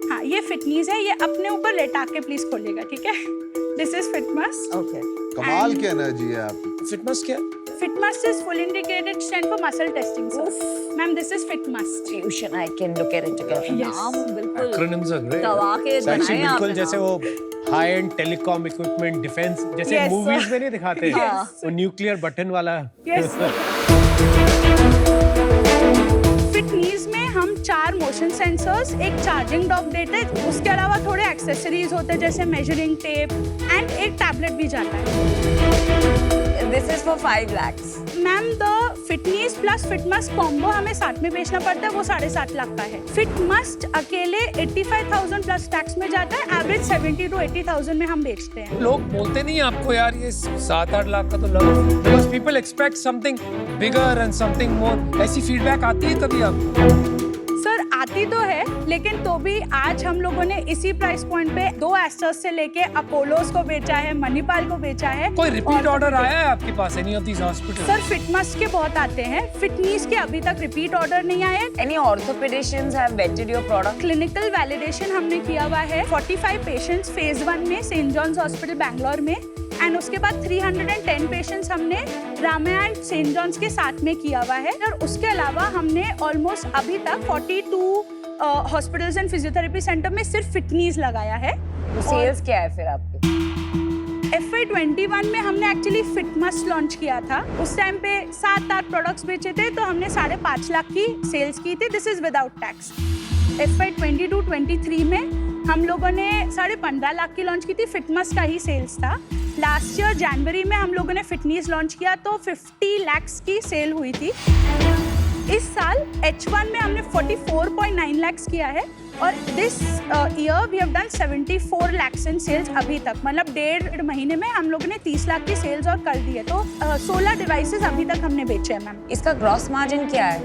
हाँ, ये फिटनीज है। ये अपने ऊपर लेटा के प्लीज खोलिएगा, ठीक है? This is FitMust. Okay. कमाल की एनर्जी है आपकी। फिटनेस क्या? FitMust is full indicated stand for muscle testing, sir. Ma'am, this is FitMust. Fusion, I can look at it together. Yes. नाम बिल्कुल Acronyms are great. दवा के Actually, बनाए बिल्कुल आपने जैसे नाम। वो high end telecom equipment defence जैसे Yes, मूवीज sir. में नहीं दिखाते Yes. वो न्यूक्लियर बटन वाला। Yes, sir. फिटनीज में हम 4 मोशन सेंसर्स, एक चार्जिंग डॉक देते हैं, उसके अलावा थोड़े एक्सेसरीज होते हैं जैसे मेजरिंग टेप एंड एक टैबलेट भी जाता है। This is for 5 lakhs. Ma'am the Fitknees plus Fitmust combo हमें साथ में बेचना पड़ता है, वो 7.5 लाख का है। फिटमस्ट अकेले 85,000 प्लस टैक्स में जाता है, एवरेज 70 to 80,000 में हम बेचते हैं। लोग बोलते नहीं आपको यार ये 7-8 लाख का तो लग, because people expect something bigger and something more. ऐसी फीडबैक आती है कभी आपको? सर आती तो है, लेकिन तो भी आज हम लोगों ने इसी प्राइस पॉइंट पे 2 एस्टर्स से लेके अपोलोस को बेचा है, मणिपाल को बेचा है। कोई रिपीट और ऑर्डर आया है आपके पास any of these hospital? Sir Fitmust के बहुत आते हैं, फिटनीज के अभी तक रिपीट ऑर्डर नहीं आए। Any orthopedicians have vetted your product? Clinical validation हमने किया हुआ है 45 पेशेंट्स फेज 1 में सेंट जॉन्स हॉस्पिटल बैंगलोर में, एंड उसके बाद 310 पेशेंट्स हमने रामा एंड सेंट जॉन्स के साथ में किया हुआ है। और उसके अलावा हमने ऑलमोस्ट अभी तक 42 हॉस्पिटल्स एंड फिजियोथेरेपी सेंटर में सिर्फ फिटनीज लगाया है। तो सेल्स क्या है फिर आपके? FY21 में हमने एक्चुअली फिटमस्ट लॉन्च किया था। उस टाइम पे 7-8 प्रोडक्ट्स बेचे थे, तो हमने 5.5 लाख की सेल्स की थी। This is without tax. FY22-23 में हम लोगों ने 15.5 लाख की लॉन्च की थी, फिटमस्ट का ही सेल्स था। लास्ट ईयर जनवरी में हम लोगों ने फिटनीज लॉन्च किया तो 50 लाख्स की सेल हुई थी। इस साल H1 में हमने 44.9 लाख्स किया है, और this year we have done 74 lakhs in sales अभी तक। मतलब 1.5 महीने में हम लोगों ने 30 लाख की सेल्स और कर दी है। तो 16 डिवाइसेस अभी तक हमने बेचे हैं मैम। इसका ग्रॉस मार्जिन क्या है?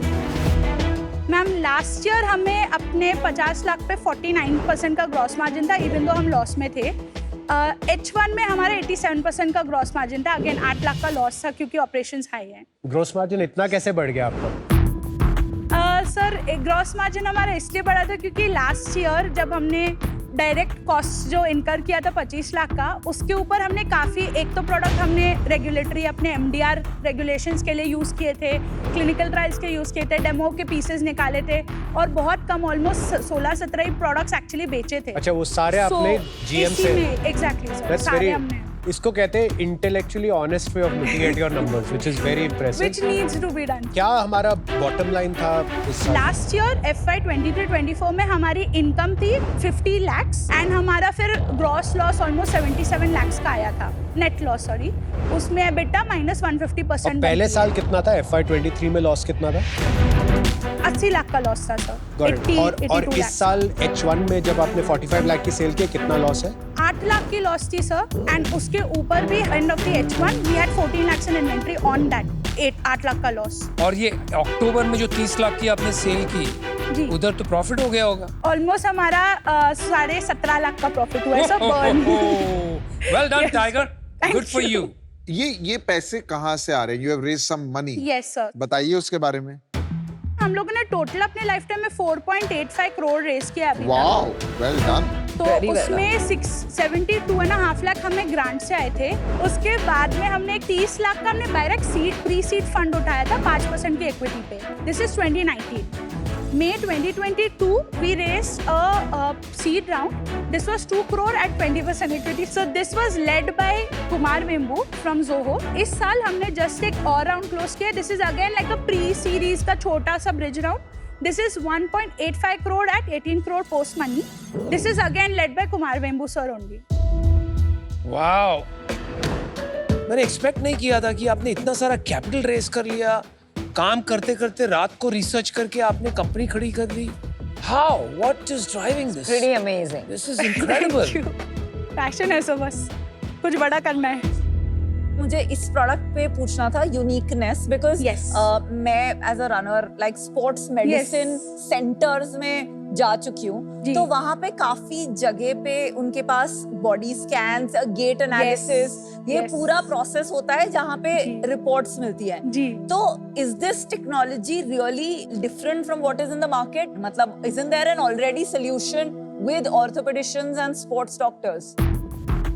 मैम लास्ट ईयर हमें अपने 50 लाख पे 49% का ग्रॉस मार्जिन था, इवन दो हम लॉस में थे। H1 में हमारे 87% का ग्रॉस मार्जिन था। अगेन 8 लाख का लॉस था क्योंकि ऑपरेशंस हाई है। ग्रोस मार्जिन इतना कैसे बढ़ गया आपका? सर ग्रॉस मार्जिन हमारा इसलिए बढ़ा था क्योंकि लास्ट ईयर जब हमने डायरेक्ट कॉस्ट जो इनकर किया था 25 लाख का, उसके ऊपर हमने काफ़ी, एक तो प्रोडक्ट हमने रेगुलेटरी अपने MDR रेगुलेशंस के लिए यूज़ किए थे, क्लिनिकल ट्रायल्स के यूज़ किए थे, डेमो के पीसेस निकाले थे, और बहुत कम ऑलमोस्ट 16-17 ही प्रोडक्ट्स एक्चुअली बेचे थे। अच्छा, वो सारे आपने GM से? एग्जैक्टली सर, That's सारे very, हमने। इसको कहते हैं intellectually honest way of looking at your numbers, which is very impressive. Which needs to be done. क्या हमारा बॉटम लाइन था इस साल? लास्ट ईयर FY23-24 में हमारी इनकम थी 50 लाख्स, एंड हमारा फिर ग्रॉस लॉस ऑलमोस्ट 77 लाख्स का आया था, नेट लॉस सॉरी। उसमें EBITDA -150%। और पहले साल कितना था? FY23 में लॉस कितना था? 80 लाख का लॉस था सर। और इस साल H1 में जब आपने 45 लाख की सेल की, कितना लॉस है? 8 लाख की लॉस थी सर, एंड उसके ऊपर भी end of the H1 we had 14 lakhs in inventory on that. 8 lakh का लॉस। और ये अक्टूबर में जो 30 लाख की आपने सेल की, जी उधर तो प्रॉफिट हो गया होगा। ऑलमोस्ट हमारा 17.5 लाख का प्रॉफिट हुआ है sir burn. Well done Yes. Tiger, Thank good for you. You. ये पैसे कहाँ से आ रहे हैं? You have raise some money. Yes sir, बताइए उसके बारे में। हम लोगों ने टोटल अपने लाइफ टाइम में 4.85 करोड़ रेस किया अभी तक। Wow, well done. तो Very well उसमें 72.5 लाख हमें ग्रांट से आए थे। उसके बाद में हमने एक 30 लाख का हमने डायरेक्ट प्री सीड फंड उठाया था 5% की इक्विटी पे। This is 2019। May 2022 we raised a seed round. This was 2 crore at 20% equity. So this was led by Kumar Vembu from Zoho. इस साल हमने just एक और राउंड क्लोज किया। This is again like a pre-series का छोटा सा bridge round. This is 1.85 crore at 18 crore post money. This is again led by Kumar Vembu sir only. Wow, मैंने एक्सपेक्ट नहीं किया था कि आपने इतना सारा कैपिटल रेस कर लिया। काम करते करते रात को रिसर्च करके आपने कंपनी खड़ी कर ली। How, what is driving this? Pretty amazing. This is incredible. Passion है सो बस कुछ बड़ा करना है। मुझे इस प्रोडक्ट पे पूछना था यूनिकनेस, बिकॉज Yes. मैं as a runner like sports medicine centres में जा चुकी हूँ, जी। तो वहाँ पे काफी जगह पे उनके पास बॉडी स्कैन्स, गेट एनालिसिस, ये Yes. पूरा प्रोसेस होता है जहाँ पे जी। रिपोर्ट्स मिलती है। जी तो is this technology really different from what is in the market? मतलब isn't there an already solution with orthopedicians and sports doctors?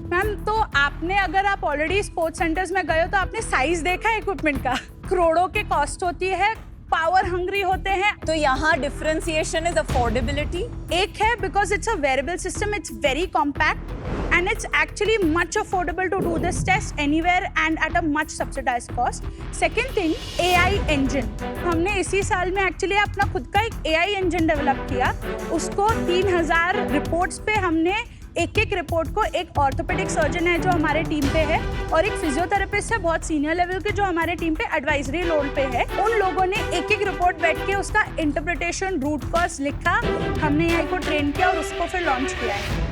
Ma'am, तो आपने अगर आप ऑलरेडी स्पोर्ट्स सेंटर्स में गए हो तो आपने साइज देखा है इक्विपमेंट का? करोड़ों के कॉस्ट होती है, पावर हंग्री होते हैं। तो यहाँ डिफरेंशिएशन इज अफोर्डेबिलिटी। एक है because it's a wearable system, it's very compact and it's actually much affordable to do this test anywhere and at a much subsidised cost. Second thing, AI engine. हमने इसी साल में एक्चुअली अपना खुद का एक एआई इंजन डेवलप किया। उसको 3000 रिपोर्ट्स पे हमने एक रिपोर्ट को एक ऑर्थोपेडिक सर्जन है जो हमारे टीम पे है और एक फिजियोथेरेपिस्ट है बहुत सीनियर लेवल के जो हमारे टीम पे एडवाइजरी रोल पे है। उन लोगों ने एक रिपोर्ट बैठ के उसका इंटरप्रिटेशन, रूट कॉज लिखा, हमने एआई को ट्रेन किया और उसको फिर लॉन्च किया है।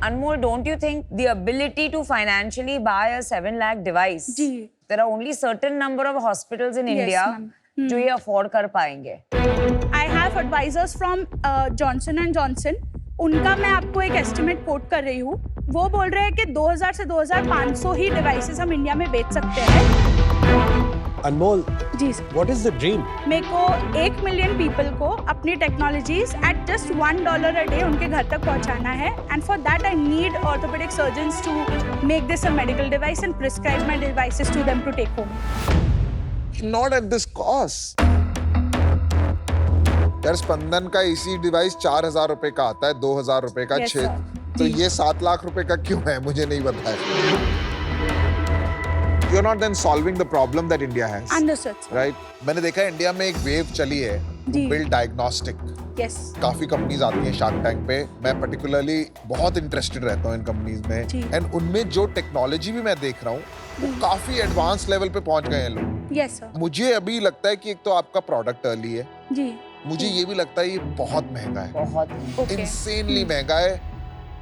Anmol, don't you think the ability to financially buy a 7 lakh device? Ji. There are only certain number of hospitals in Yes, India ma'am. जो ये afford कर पाएंगे। I have advisors from Johnson and Johnson. उनका मैं आपको एक एस्टिमेट कोट कर रही हूँ। वो बोल रहे हैं कि 2000 से 2500 ही डिवाइसेस हम इंडिया में बेच सकते हैं। अनमोल, जी what is the dream? मेरे को 1 मिलियन पीपल को अपनी technologies at just $1 a day उनके घर तक पहुंचाना है and for that I need orthopaedic surgeons to make this a medical device and prescribe my devices to them to take home. Not at this cost. यार स्पंदन का इसी डिवाइस 4000 रुपए का आता है, 2000 रुपए का Yes, 6, sir. तो जी। ये 7 लाख रुपए का क्यों है मुझे नहीं पता है। You're not then solving the problem that India has, understood right? मैंने देखा है इंडिया में एक वेव चली है जी। Build diagnostic. यस काफी कंपनीज आती हैं शार्क टैंक पे, मैं पर्टिकुलरली बहुत इंटरेस्टेड रहता हूँ इन कंपनीज जी। में, एंड उनमें जो टेक्नोलॉजी भी मैं देख रहा हूँ वो काफी एडवांस लेवल पे पहुंच गए हैं लोग। Yes sir. मुझे अभी लगता है कि एक तो आपका प्रोडक्ट अर्ली है, जी मुझे ये भी लगता है ये बहुत महंगा है, बहुत। ओके इंसेनली महंगा है।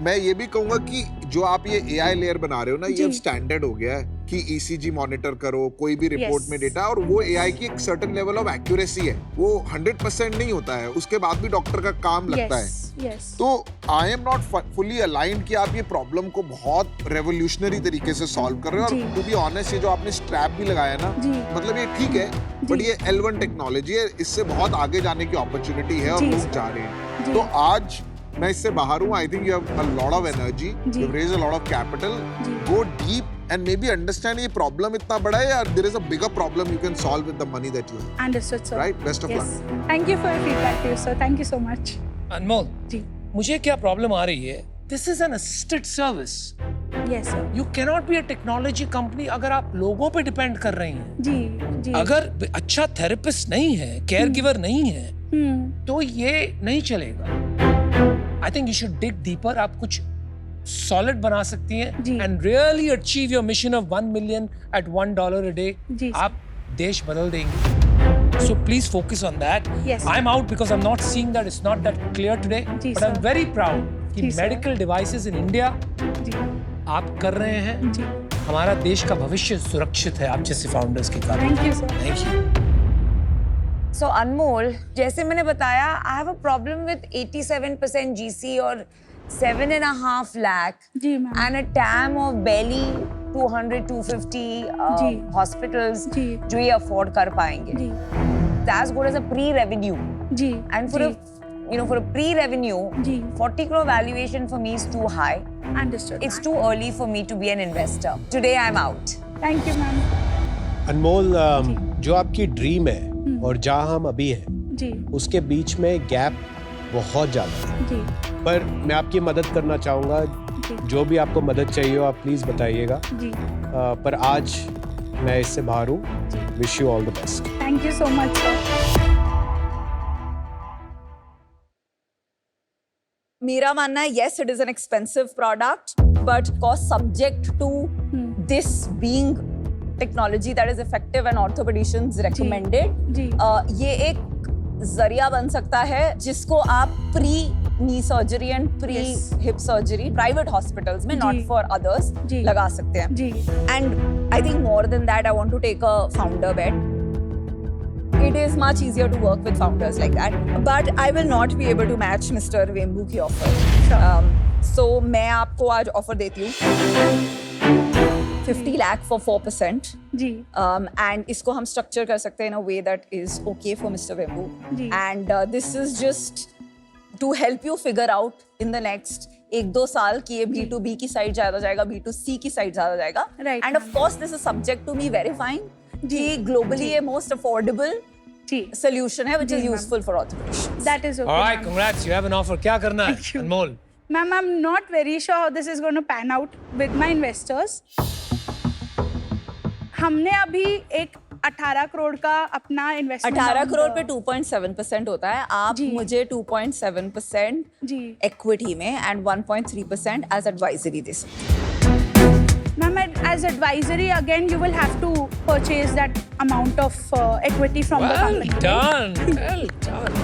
मैं ये भी कहूंगा कि जो आप ये एआई लेयर बना रहे हो ना, ये जी। अब स्टैंडर्ड हो गया है कि ईसीजी मॉनिटर करो, कोई भी रिपोर्ट Yes. में डेटा, और वो एआई की एक सर्टेन लेवल ऑफ एक्यूरेसी है, वो 100% नहीं होता है, उसके बाद भी डॉक्टर का काम लगता है। यस तो आई एम नॉट फुली अलाइंड कि आप ये प्रॉब्लम को बहुत रेवोल्यूशनरी तरीके से सॉल्व कर रहे हो। जी। और टू बी ऑनेस्ट, ये जो आपने स्ट्रैप भी लगाया ना, जी। मतलब ये ठीक है, बट ये L1 टेक्नोलॉजी है, इससे बहुत आगे जाने की अपॉर्चुनिटी है और जी, लोग सर। जा रहे हैं। जी। तो आज मैं इससे बाहर हूँ। I think you have a lot of energy, जी। You raise a lot of capital, जी। Go deep and maybe understand ये प्रॉब्लम इतना बड़ा है, और there is a bigger problem you can solve with the money that you have. Understood sir. Right, best of luck. Thank you for your feedback sir, thank you so much. Anmol, जी मुझे क्या प्रॉब्लम आ रही है, this is an assisted service. Yes sir. You cannot be a technology company अगर आप लोगों पे डिपेंड कर रही हैं। जी जी। अगर अच्छा थेरेपिस्ट नहीं है, केयर गिवर नहीं है, हम्म। तो ये नहीं चलेगा। I think you should dig deeper. आप कुछ सॉलिड बना सकती हैं जी। And really achieve your mission of 1 million at $1 a day। जी, सर। आप देश बदल देंगे। So please focus on that. Yes. I'm out because I'm not seeing that. It's not that clear today. Ji, But I'm sir। very proud कि जी, sir। medical devices in India जी आप कर रहे हैं। जी हमारा देश का भविष्य सुरक्षित है आप जैसे फाउंडर्स के कारण। Thank you sir. Thank you. So Anmol, जैसे मैंने बताया, I have a problem with 87% GC और 7.5 lakh ji ma'am. and a TAM of barely 200-250 ji. hospitals ji. जो ये afford कर पाएंगे. Ji It's as good as a pre-revenue. Ji And for ji. a pre-revenue, ji. 40 crore valuation for me is too high. Understood. It's too early for me to be an investor. Today I'm out. Thank you ma'am. Anmol, जो आपकी ड्रीम है और जहाँ हम अभी हैं जी उसके बीच में गैप बहुत ज़्यादा है। जी पर मैं आपकी मदद करना चाहूँगा, जी जो भी आपको मदद चाहिए हो आप प्लीज़ बताइएगा। जी। पर आज मैं इससे बाहर हूँ। Wish you all the best. Thank you so much sir. मेरा मानना है yes it is an expensive product but cost subject to this being technology that is effective and orthopedicians recommended जी ये एक जरिया बन सकता है जिसको आप pre knee surgery and pre Yes. Hip surgery private hospitals में नॉट जी. फॉर अदर्स जी. लगा सकते हैं जी and I think more than that I want to take a founder bet. It is much easier to work with founders like that. But I will not be able to match Mr. Vembu की offer. So मैं आपको आज offer देती हूँ 50 lakh for 4%. जी And इसको हम structure कर सकते हैं in a way that is okay for Mr. Vembu. Ji. And this is just to help you figure out in the next 1-2 साल कि ये B2B की साइड ज्यादा जाएगा, B2C की साइड ज्यादा जाएगा. Right, And of ma'am. course this is subject to me verifying जी, कि globally ये most affordable जी solution है which ji, is ma'am. useful for orthopedics. That is All okay right, congrats. You have an offer. क्या करना है, Thank you. Anmol? Ma'am I am not very sure how this is going to pan out with my investors. हमने अभी एक 18 करोड़ का अपना इन्वेस्टमेंट 18 करोड़ पे 2.7% होता है. आप जी। मुझे 2.7% जी equity में and 1.3% as advisory दे सकते हैं. Ma'am as advisory again you will have to purchase that amount of equity from the Well company. done. Well done.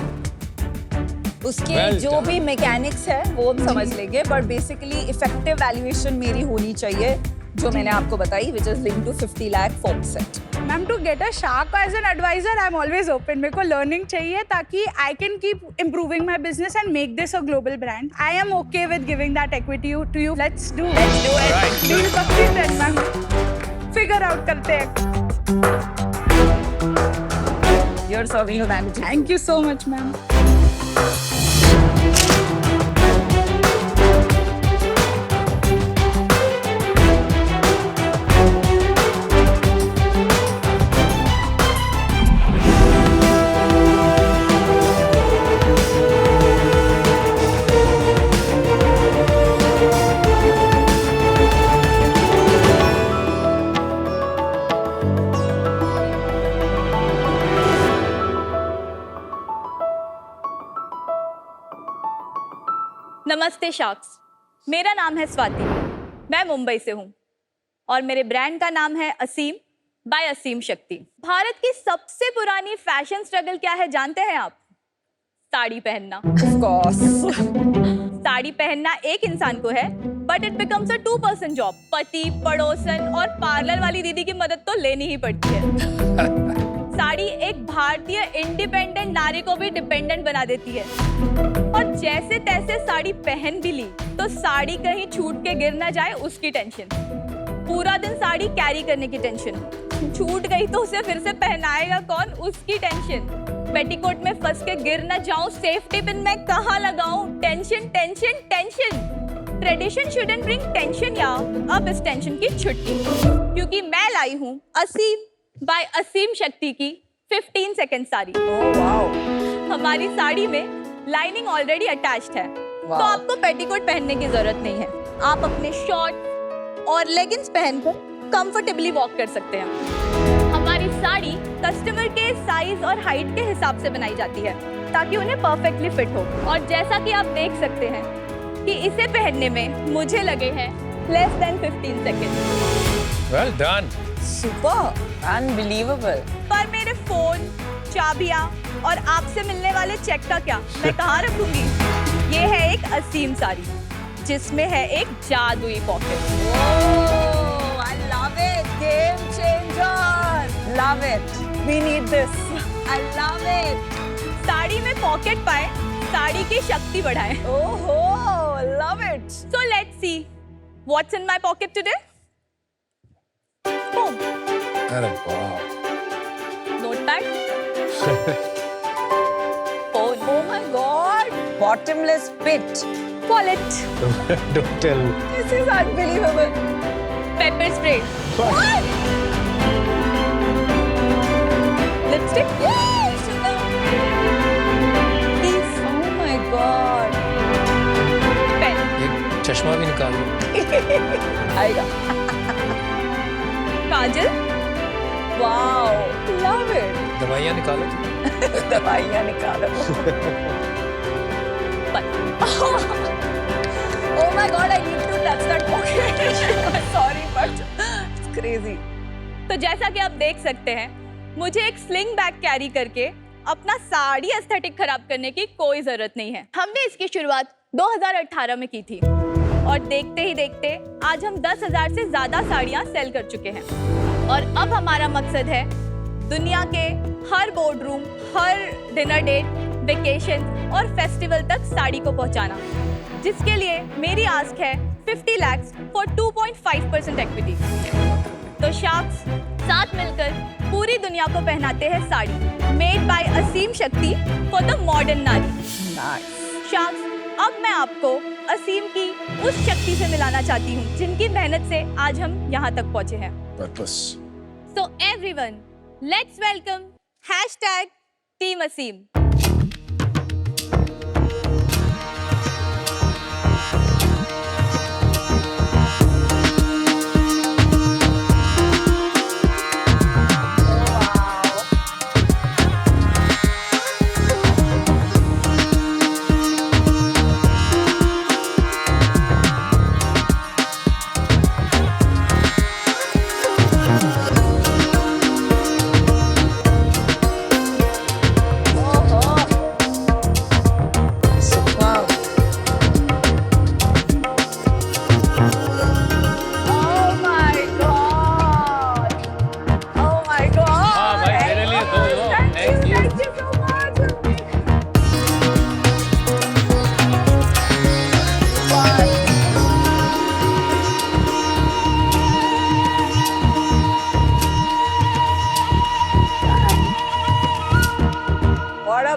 उसके Well जो done. भी मैकेनिक्स है वो हम समझ लेंगे बट बेसिकली इफेक्टिव वैल्यूएशन मेरी होनी चाहिए जो मैंने आपको बताई which is link to 50 lakh 4%. Ma'am to get a shark as an advisor I am always open. मेरे को लर्निंग चाहिए ताकि I can keep improving my business and make this a global brand. I am okay with giving that equity to you. Let's do All right. Deal पक्की देन मैम फिगर आउट करते हैं। You're serving humanity. Thank you so much ma'am. नमस्ते शार्क्स, मेरा नाम है स्वाति। मैं मुंबई से हूँ और मेरे ब्रांड का नाम है असीम बाय असीम शक्ति। भारत की सबसे पुरानी फैशन स्ट्रगल क्या है जानते हैं आप? साड़ी पहनना। ऑफ कोर्स साड़ी पहनना एक इंसान को है but it becomes a 2 person job. पति, पड़ोसन और पार्लर वाली दीदी की मदद तो लेनी ही पड़ती है। साड़ी एक भारतीय इंडिपेंडेंट नारी को भी डिपेंडेंट बना देती है और जैसे तैसे साड़ी पहन भी ली तो साड़ी कहीं छूट के गिर ना जाए उसकी टेंशन। पूरा दिन साड़ी कैरी करने की टेंशन। छूट गई तो उसे फिर से पहनाएगा कौन, उसकी टेंशन। पेटीकोट में फंस के गिर ना जाऊं, सेफ्टी पिन मैं कहाँ लगाऊं, tension tension tension. Tradition shouldn't bring tension या अब इस टेंशन की छुट्टी, क्योंकि मैं लाई हूँ असीम बाय असीम शक्ति की 15 सेकंड साड़ी। हमारी साड़ी में लाइनिंग ऑलरेडी अटैच्ड है तो आपको पेटीकोट पहनने की जरूरत नहीं है। आप अपने शॉर्ट और लेगिंग्स पहनकर कंफर्टेबली वॉक कर सकते हैं। हमारी साड़ी कस्टमर के साइज और हाइट के हिसाब से बनाई जाती है ताकि उन्हें परफेक्टली फिट हो। और जैसा कि आप देख सकते हैं कि इसे पहनने में मुझे लगे हैं less than 15 second. Well done. Super. Unbelievable. पर मेरे फोन, चाबियां और आपसे मिलने वाले चेक का क्या, मैं कहाँ रखूंगी? ये है एक असीम साड़ी जिसमें है एक जादुई pocket. I love Game changer. Love it. We need this. I love it. Sari में पॉकेट पाए, साड़ी की शक्ति बढ़ाए. Oh, love it. So let's see what's in my pocket today. Boom. अरे वाह. Notepad. Phone. Oh my God. Bottomless pit. Wallet. Don't tell. This is unbelievable. Pepper spray. What? Lipstick. Yay, sugar. Keys. Oh my God. Pen. एक चश्मा भी निकाल. आएगा. काजल. Wow. Love it. दवाइयाँ निकालो. दवाइयाँ निकालो. Oh my God, I need to touch that pocket. Sorry, but it's crazy. तो जैसा कि आप देख सकते हैं, मुझे एक स्लिंग बैग कैरी करके अपना साड़ी एस्थेटिक खराब करने की कोई जरूरत नहीं है. हमने इसकी शुरुआत 2018 में की थी और देखते ही देखते आज हम 10,000 से ज्यादा साड़ियां सेल कर चुके हैं. और अब हमारा मकसद है दुनिया के हर बोर्ड रूम, हर डिनर डेट, वेकेशन और फेस्टिवल तक साड़ी को पहुंचाना, जिसके लिए मेरी आस्क है 50 लाख फॉर 2.5% इक्विटी. तो शार्क्स साथ मिलकर पूरी दुनिया को पहनाते हैं साड़ी, मेड बाय असीम शक्ति फॉर द मॉडर्न नारी. शार्क्स, अब मैं आपको असीम की उस शक्ति से मिलाना चाहती हूँ जिनकी मेहनत से आज हम यहाँ तक पहुँचे हैं. Purpose. So everyone, let's welcome #Team Asim.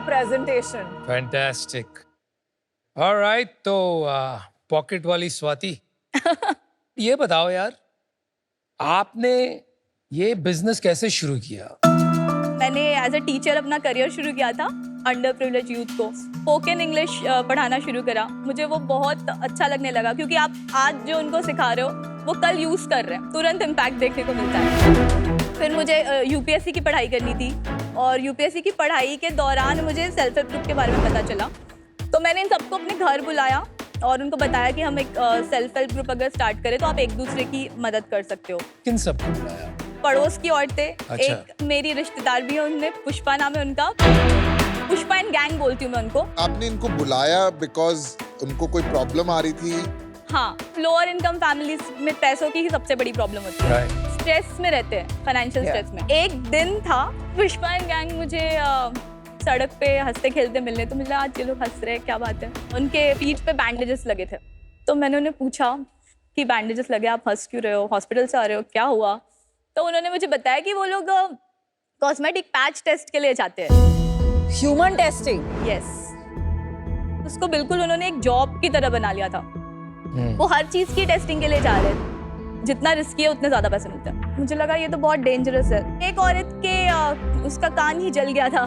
Presentation. Fantastic. All right, तो पॉकेट वाली स्वाति, ये बताओ यार, आपने ये बिजनेस कैसे शुरू किया? मैंने एज अ टीचर अपना करियर शुरू किया था. अंडर प्रिविलेज यूथ को स्पोकन इंग्लिश पढ़ाना शुरू करा. मुझे वो बहुत अच्छा लगने लगा क्योंकि आप आज जो उनको सिखा रहे हो वो कल यूज कर रहे हैं, तुरंत इम्पैक्ट देखने को मिलता है. फिर मुझे यूपीएससी की पढ़ाई करनी थी और यूपीएससी की पढ़ाई के दौरान मुझे सेल्फ हेल्प ग्रुप के बारे में पता चला. तो मैंने इन सबको अपने घर बुलाया और उनको बताया कि हम एक सेल्फ हेल्प ग्रुप अगर स्टार्ट करें तो आप एक दूसरे की मदद कर सकते हो. किन सबको बुलाया? पड़ोस की औरतें. अच्छा. एक मेरी रिश्तेदार भी है, उनमें पुष्पा नाम है उनका. पुष्पा एंड गैंग बोलती हूँ मैं उनको. आपने इनको बुलाया बिकॉज उनको कोई प्रॉब्लम आ रही थी? हाँ, लोअर इनकम फैमिलीज में पैसों की ही सबसे बड़ी प्रॉब्लम होती है. Right. स्ट्रेस में रहते हैं, फाइनेंशियल स्ट्रेस में. एक दिन था, पुष्पा एंड गैंग मुझे सड़क पे हंसते खेलते मिलने, तो मुझे आज ये लोग हंस रहे हैं, क्या बात है. उनके पीठ पे बैंडेजेस लगे थे. तो मैंने उन्हें पूछा कि बैंडेजेस लगे, आप हंस क्यों रहे हो, हॉस्पिटल से आ रहे हो, क्या हुआ? तो उन्होंने मुझे बताया कि वो लोग कॉस्मेटिक पैच टेस्ट के लिए जाते हैं. Human testing. यस. उसको बिल्कुल उन्होंने एक जॉब की तरह बना लिया था. वो हर चीज की टेस्टिंग के लिए जा रहे थे. जितना रिस्की है उतने ज्यादा पैसे मिलते हैं. मुझे लगा ये तो बहुत डेंजरस है. एक औरत के उसका कान ही जल गया था.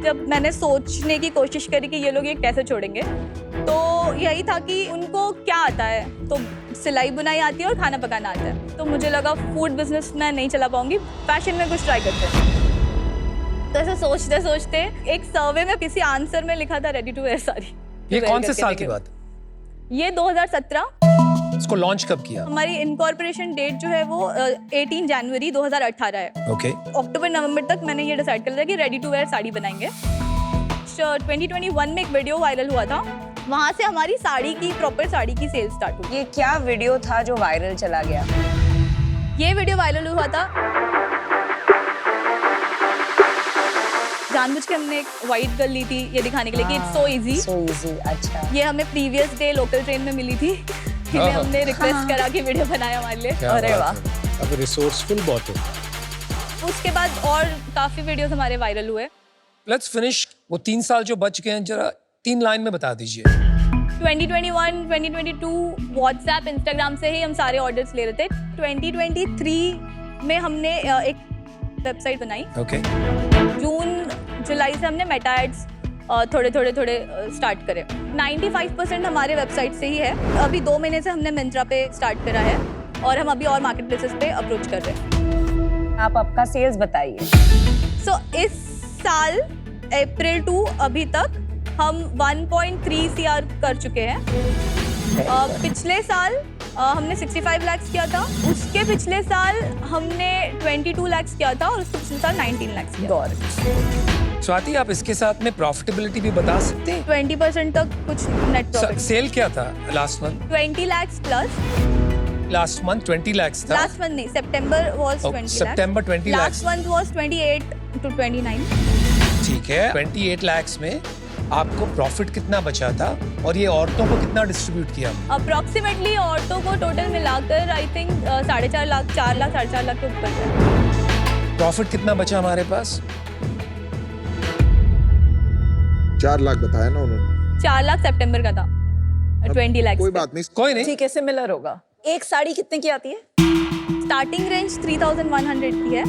जब मैंने सोचने की कोशिश करी कि ये लोग ये कैसे छोड़ेंगे, तो यही था कि उनको क्या आता है. तो सिलाई बुनाई आती है और खाना पकाना आता है. तो मुझे लगा फूड बिजनेस मैं नहीं चला पाऊंगी, फैशन में कुछ ट्राई करते हैं. तो ऐसे सोचते सोचते एक सर्वे में किसी आंसर में लिखा था रेडी टू वेयर साड़ी. ये कौन से साल की बात? ये 2017. इसको लॉन्च कब किया? हमारी इनकॉर्पोरेशन डेट जो है वो 18 जनवरी 2018 है. ओके. अक्टूबर नवंबर तक मैंने ये डिसाइड कर लिया कि रेडी टू वेयर साड़ी बनाएंगे. 2021 में एक वीडियो वायरल हुआ था, वहाँ से हमारी साड़ी की प्रॉपर साड़ी की सेल स्टार्ट हुई. ये क्या वीडियो था जो वायरल चला गया? ये वीडियो वायरल हुआ था, जानबूझ के हमने एक व्हाइट गर्ल ली थी ये दिखाने के लिए कि it's so easy. So easy, अच्छा। ये हमें प्रीवियस डे लोकल ट्रेन में मिली थी। इन्हें हमने रिक्वेस्ट करा के वीडियो बनाया हमारे लिए। क्या अरे बात वाह। है। अब रिसोर्सफुल बहुत हो। उसके बाद और काफी वीडियोस हमारे वायरल हुए। लेट्स फिनिश वो 3 साल जो बच गए हैं, जरा 3 लाइन में बता दीजिए। 2021, 2022 व्हाट्सएप, इंस्टाग्राम से ही हम सारे ऑर्डर्स ले रहे थे। 2023 में हमने एक वेबसाइट बनाई। ओके। जून जुलाई से हमने मेटा एड्स थोड़े स्टार्ट करे। 95% हमारे वेबसाइट से ही है। अभी 2 महीने से हमने मिंत्रा पे स्टार्ट करा है और हम अभी और मार्केट प्लेसेस पे अप्रोच कर रहे हैं। आप आपका सेल्स बताइए। सो इस साल अप्रैल टू अभी तक हम 1.3 CR कर चुके हैं। पिछले साल हमने 65 लाख किया था, उसके पिछले साल हमने 22 लाख किया था और उसके पिछले साल 19 लाख किया। गौर। स्वाति, आप इसके साथ में प्रॉफिटेबिलिटी भी बता सकते हैं? 20% तक कुछ नेट प्रॉफिट। सेल क्या था लास्ट मंथ? 20 लाख प्लस। लास्ट मंथ 20 लाख था। लास्ट मंथ नहीं, सितंबर वाज 20 लाख। सितंबर 20 lakh. Last month was 28 to 29। ठीक है। 28 लाख में आपको प्रॉफिट कितना बचा था और ये औरतों को कितना डिस्ट्रीब्यूट किया? अप्रोक्सीमेटली औरतों को टोटल मिलाकर आई थिंक 4.5 लाख, 4 लाख, 4.5 लाख के ऊपर है। प्रॉफिट कितना बचा हमारे पास? 4 लाख बताया ना उन्होंने। 4 लाख सितंबर का था, 20 लाख। कोई बात नहीं। कोई नहीं। ठीक है, सिमिलर होगा। एक साड़ी कितने की आती है? स्टार्टिंग रेंज 3100 की है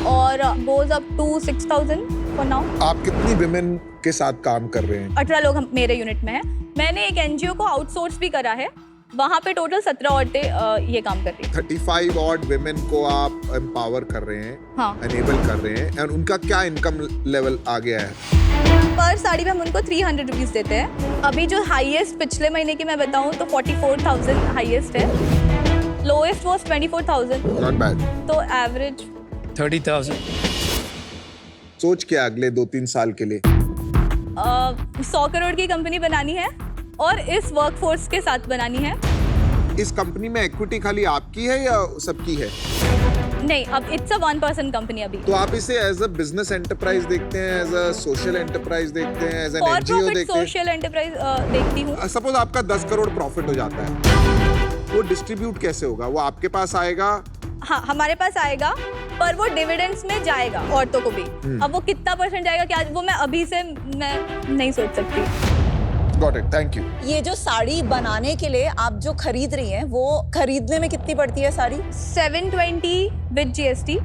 और goes up to 6000 for now. आप कितनी विमेन के साथ काम कर रहे हैं? 18 लोग मेरे यूनिट में हैं। मैंने एक एनजीओ को आउटसोर्स भी करा है, वहाँ पे टोटल 17 औरतें ये काम कर रही हैं। 35 ऑड विमेन को आप एम्पावर कर रहे हैं, हाँ। एनेबल कर रहे हैं, और उनका क्या इनकम लेवल आ गया है? पर साड़ी में हम उनको 300 रुपीज देते हैं। अभी जो हाईएस्ट पिछले महीने की मैं बताऊँ तो 44,000 हाईएस्ट है, लोएस्ट वाज 24,000। Not bad. तो एवरेज 30,000। सोच क्या अगले 2-3 साल के लिए? 100 करोड़ की कंपनी बनानी है और इस वर्कफोर्स के साथ बनानी है। इस कंपनी में इक्विटी खाली आपकी है या सबकी है? नहीं, अब इट्स अ 1% कंपनी अभी। तो आप इसे एज अ बिजनेस एंटरप्राइज देखते हैं, एज अ सोशल एंटरप्राइज देखते हैं, as an for NGO profit देखते हैं? सोशल एंटरप्राइज देखती हूँ। सपोज आपका 10 करोड़ प्रॉफिट हो जाता है, वो डिस्ट्रीब्यूट कैसे होगा? वो आपके पास आएगा? हाँ, हमारे पास आएगा, पर वो डिविडेंड्स में जाएगा औरतों को भी। अब वो कितना % जाएगा क्या, वो मैं अभी से मैं नहीं सोच सकती। Got it, thank you. ये जो साड़ी बनाने के लिए आप जो खरीद रही हैं, वो खरीदने में कितनी पड़ती है साड़ी? 720 with GST।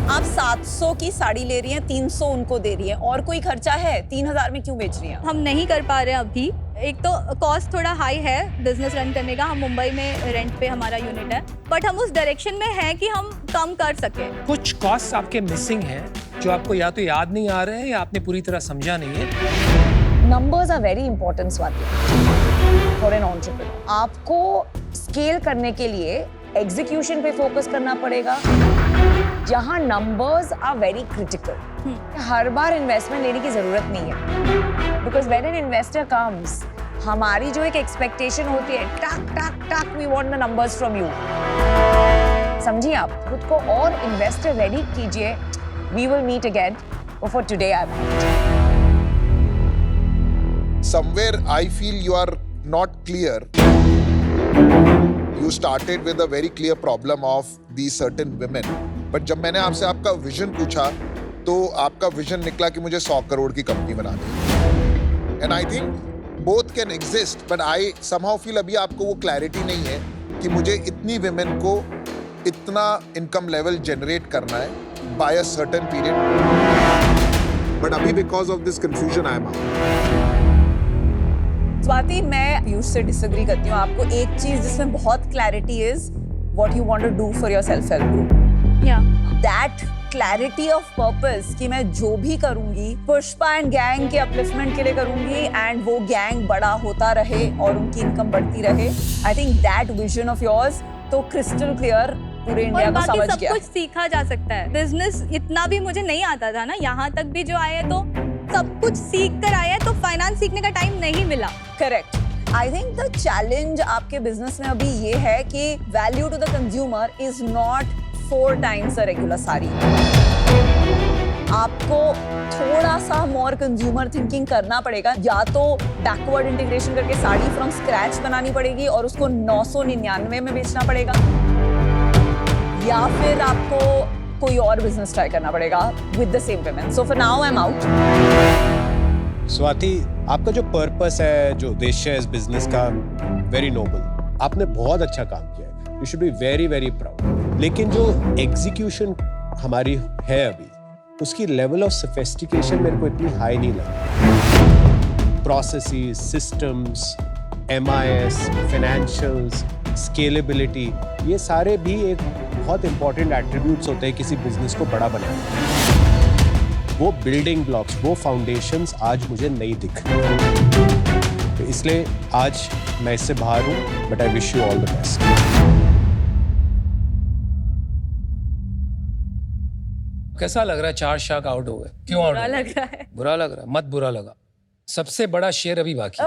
आप 700 की साड़ी ले रही हैं, 300 उनको दे रही हैं, और कोई खर्चा है? 3000 में क्यों बेच रही हैं? हम नहीं कर पा रहे हैं अभी। एक तो कॉस्ट थोड़ा हाई है बिजनेस रन करने का। हम मुंबई में रेंट पे हमारा यूनिट है, बट हम उस डायरेक्शन में हैं कि हम कम कर सके। कुछ कॉस्ट आपके मिसिंग हैं जो आपको या तो याद नहीं आ रहे हैं या आपने पूरी तरह समझा नहीं है। Numbers are very important, Swati, for an entrepreneur. आपको स्केल करने के लिए एग्जीक्यूशन पे फोकस करना पड़ेगा, जहां नंबर्स आर वेरी क्रिटिकल। हर बार इन्वेस्टमेंट लेने की जरूरत नहीं है, because when an investor comes, हमारी जो एक एक्सपेक्टेशन होती है, टक टक टक, we want the numbers from you. समझिए, आप खुद को और इन्वेस्टर रेडी कीजिए। We will meet again, for today I am out. Somewhere I feel you are not clear. You started with a very clear problem of these certain women. But जब मैंने आपसे आपका विजन पूछा, तो आपका विजन निकला कि मुझे 100 करोड़ की कंपनी बनानी है। And I think both can exist, but I somehow feel अभी आपको वो क्लैरिटी नहीं है कि मुझे इतनी women को इतना इनकम लेवल जनरेट करना है by a certain period. But अभी because of this confusion I am out. Swati, मैं पीयूष से डिसएग्री करती हूँ। आपको एक चीज जिसमें बहुत clarity is what you want to do for your self help group. या दैट क्लैरिटी ऑफ पर्पस कि मैं जो भी करूंगी पुष्पा एंड गैंग के अपलिफ्टमेंट के लिए करूंगी, एंड वो गैंग बड़ा होता रहे और उनकी इनकम बढ़ती रहे। I think that vision of yours तो क्रिस्टल क्लियर पूरे इंडिया और को बाकी समझ सब गया। कुछ सीखा जा सकता है। बिजनेस इतना भी मुझे नहीं आता था ना, यहाँ तक भी जो आए तो सब कुछ सीख कर आए हैं, तो फाइनेंस सीखने का टाइम नहीं मिला। Correct. I think the challenge आपके बिजनेस में अभी ये है कि value to the consumer is not 4 times a regular sari. आपको थोड़ा सा मोर कंज्यूमर थिंकिंग करना पड़ेगा, या तो बैकवर्ड इंटीग्रेशन करके साड़ी फ्रॉम स्क्रैच बनानी पड़ेगी और उसको 999 में बेचना पड़ेगा, या फिर आपको कोई और बिजनेस ट्राई करना पड़ेगा with the same payment. So for now I am out. Swati, आपका जो पर्पस है, जो उद्देश्य है इस बिजनेस का, वेरी नोबल। आपने बहुत अच्छा काम किया है, you should be very very proud. लेकिन जो एग्जीक्यूशन हमारी है अभी, उसकी लेवल ऑफ सोफिस्टिकेशन मेरे को इतनी हाई नहीं लगी। Processes, systems, MIS, financials, scalability, ये सारे भी एक बहुत इंपॉर्टेंट एट्रीब्यूट्स होते हैं किसी बिजनेस को बड़ा बनाने। वो बिल्डिंग ब्लॉक्स, वो फाउंडेशंस आज मुझे नहीं दिख रहे, तो इसलिए आज मैं इससे बाहर हूँ, but I wish you all the best. कैसा लग रहा है? 4 शार्क आउट हो गए। क्यों आउट? बुरा लग रहा है। बुरा लग रहा है? मत बुरा लगा, सबसे बड़ा शेयर अभी बाकी।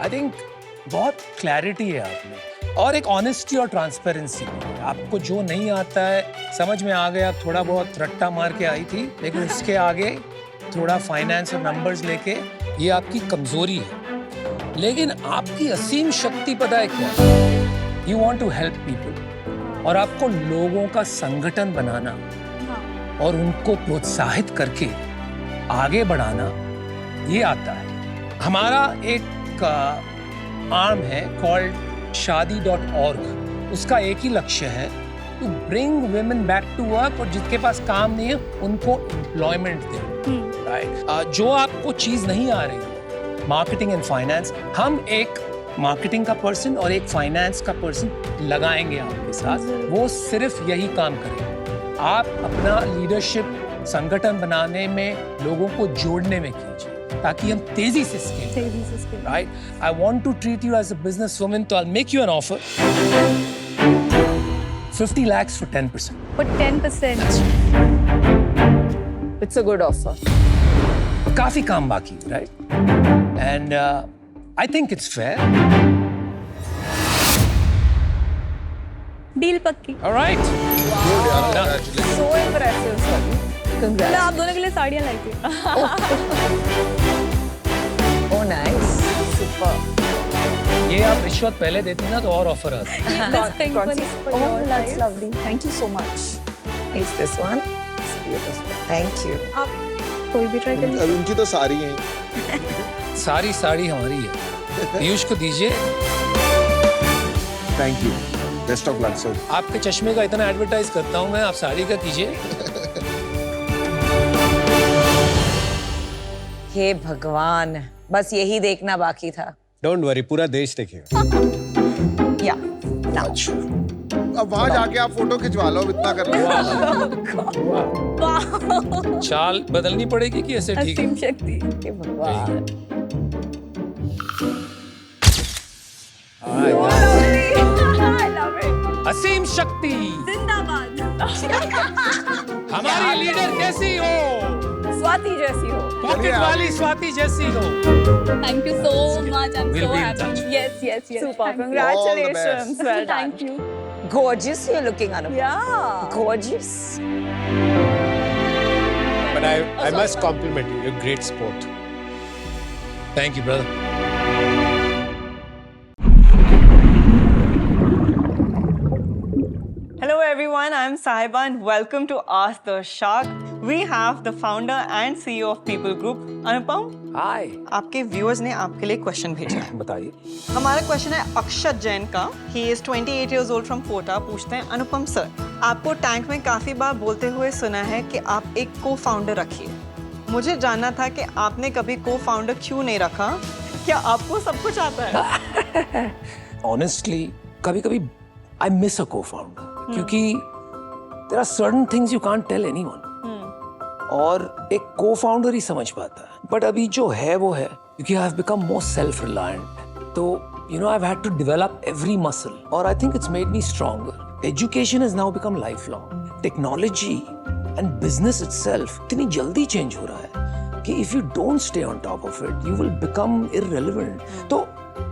आई थिंक बहुत क्लैरिटी है आप में, और एक ऑनेस्टी और ट्रांसपेरेंसी। आपको जो नहीं आता है समझ में आ गया, थोड़ा बहुत रट्टा मार के आई थी, लेकिन उसके आगे थोड़ा फाइनेंस और नंबर्स लेके, ये आपकी कमजोरी है। लेकिन आपकी असीम शक्ति पता है क्या? You want to help people, और आपको लोगों का संगठन बनाना और उनको प्रोत्साहित करके आगे बढ़ाना, ये आता है। हमारा एक आर्म है कॉल्ड शादी.org। उसका एक ही लक्ष्य है, to bring women back to work, और जिसके पास काम नहीं है उनको एम्प्लॉयमेंट दे। राइट? जो आपको चीज नहीं आ रही, मार्केटिंग एंड फाइनेंस, हम एक मार्केटिंग का पर्सन और एक फाइनेंस का पर्सन लगाएंगे आपके साथ, वो सिर्फ यही काम करेंगे। आप अपना लीडरशिप संगठन बनाने में, लोगों को जोड़ने में कीजिए, ताकि हम तेजी से scale. Right? I want to treat you as a business woman, तो I make you an offer 50 lakhs for 10%. For 10%. It's a good offer. काफी काम बाकी, right? And I think it's fair. Deal पक्की। ऑलराइट, सो इम्प्रेसिव सर, मैं कांग्रेट्स। आप दोनों के लिए साड़ियाँ लाई थी। Oh nice, super. ये आप रिश्वत पहले देती ना तो और ऑफर आता। This pink one is for Oh, your that's size. lovely. Thank you so much. Is this one? It's beautiful. Thank you. आप कोई भी ट्राई कर लीजिए। अब उनकी तो सारी हैं। सारी साड़ी हमारी है, पीयूष को दीजिए। Thank you, best of luck sir. आपके चश्मे का इतना एडवर्टाइज करता हूँ मैं, आप साड़ी का कीजिए। हे भगवान, बस यही देखना बाकी था। डोंट वरी, पूरा देश देखेगा। Yeah. Now. अब वहां जाके आप फोटो खिंचवा लो, अब इतना कर लो। चाल बदलनी पड़ेगी कि ऐसे ठीक है? असीम शक्ति। हे भगवान। I love it. असीम शक्ति, जिंदाबाद। हमारी लीडर कैसी हो? स्वाति जैसी हो। पॉकेट वाली स्वाति जैसी हो। Thank you so much. I'm We'll so be in happy. touch. Yes, yes, yes. Super. Thank you. Congratulations. Well done. Thank you. Gorgeous you're looking, Anupam. Yeah. Gorgeous. But I must compliment you. You're a great sport. Thank you, brother. Hello everyone, I'm Sahiba and welcome to Ask the Shark. We have the founder and CEO of People Group, Anupam. Hi. आपके व्यूअर्स ने आपके लिए क्वेश्चन भेजा है। बताइए। हमारा क्वेश्चन है अक्षत जैन का। He is 28 years old from Kota. पूछते हैं, अनुपम सर, आपको टैंक में काफी बार बोलते हुए सुना है कि आप एक को फाउंडर रखिए। मुझे जानना था कि आपने कभी को फाउंडर क्यों नहीं रखा? क्या आपको सब कुछ आता है? Honestly, कभी-कभी I miss a co-founder, क्योंकि there are certain things you can't tell anyone. और एक co-founder ही समझ पाता है। But अभी जो है वो है, क्योंकि I have become more self-reliant. तो I've had to develop every muscle, और I think it's made me stronger. Education has now become lifelong. Technology and business itself इतनी जल्दी change हो रहा है कि if you don't stay on top of it, you will become irrelevant. तो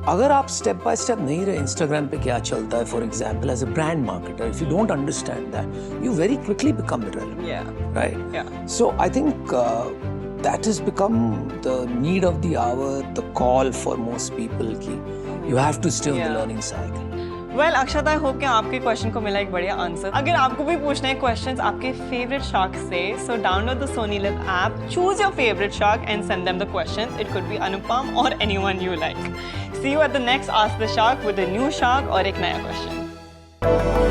अगर आप step by step नहीं रहे Instagram पे क्या चलता है, for example, as a brand marketer, if you don't understand that, you very quickly become irrelevant. Yeah. Right? Yeah. So I think that has become the need of the hour, the call for most people ki you have to stay on the Yeah. learning cycle. Well Akshat, I hope कि आपके क्वेश्चन को मिला एक बढ़िया आंसर। अगर आपको भी पूछना है क्वेश्चंस आपके फेवरेट शार्क से, so download the Sony LIV app, choose your favourite shark and send them the questions. It could be Anupam और anyone you like. See you at the next ask the shark with a new shark और एक नया क्वेश्चन।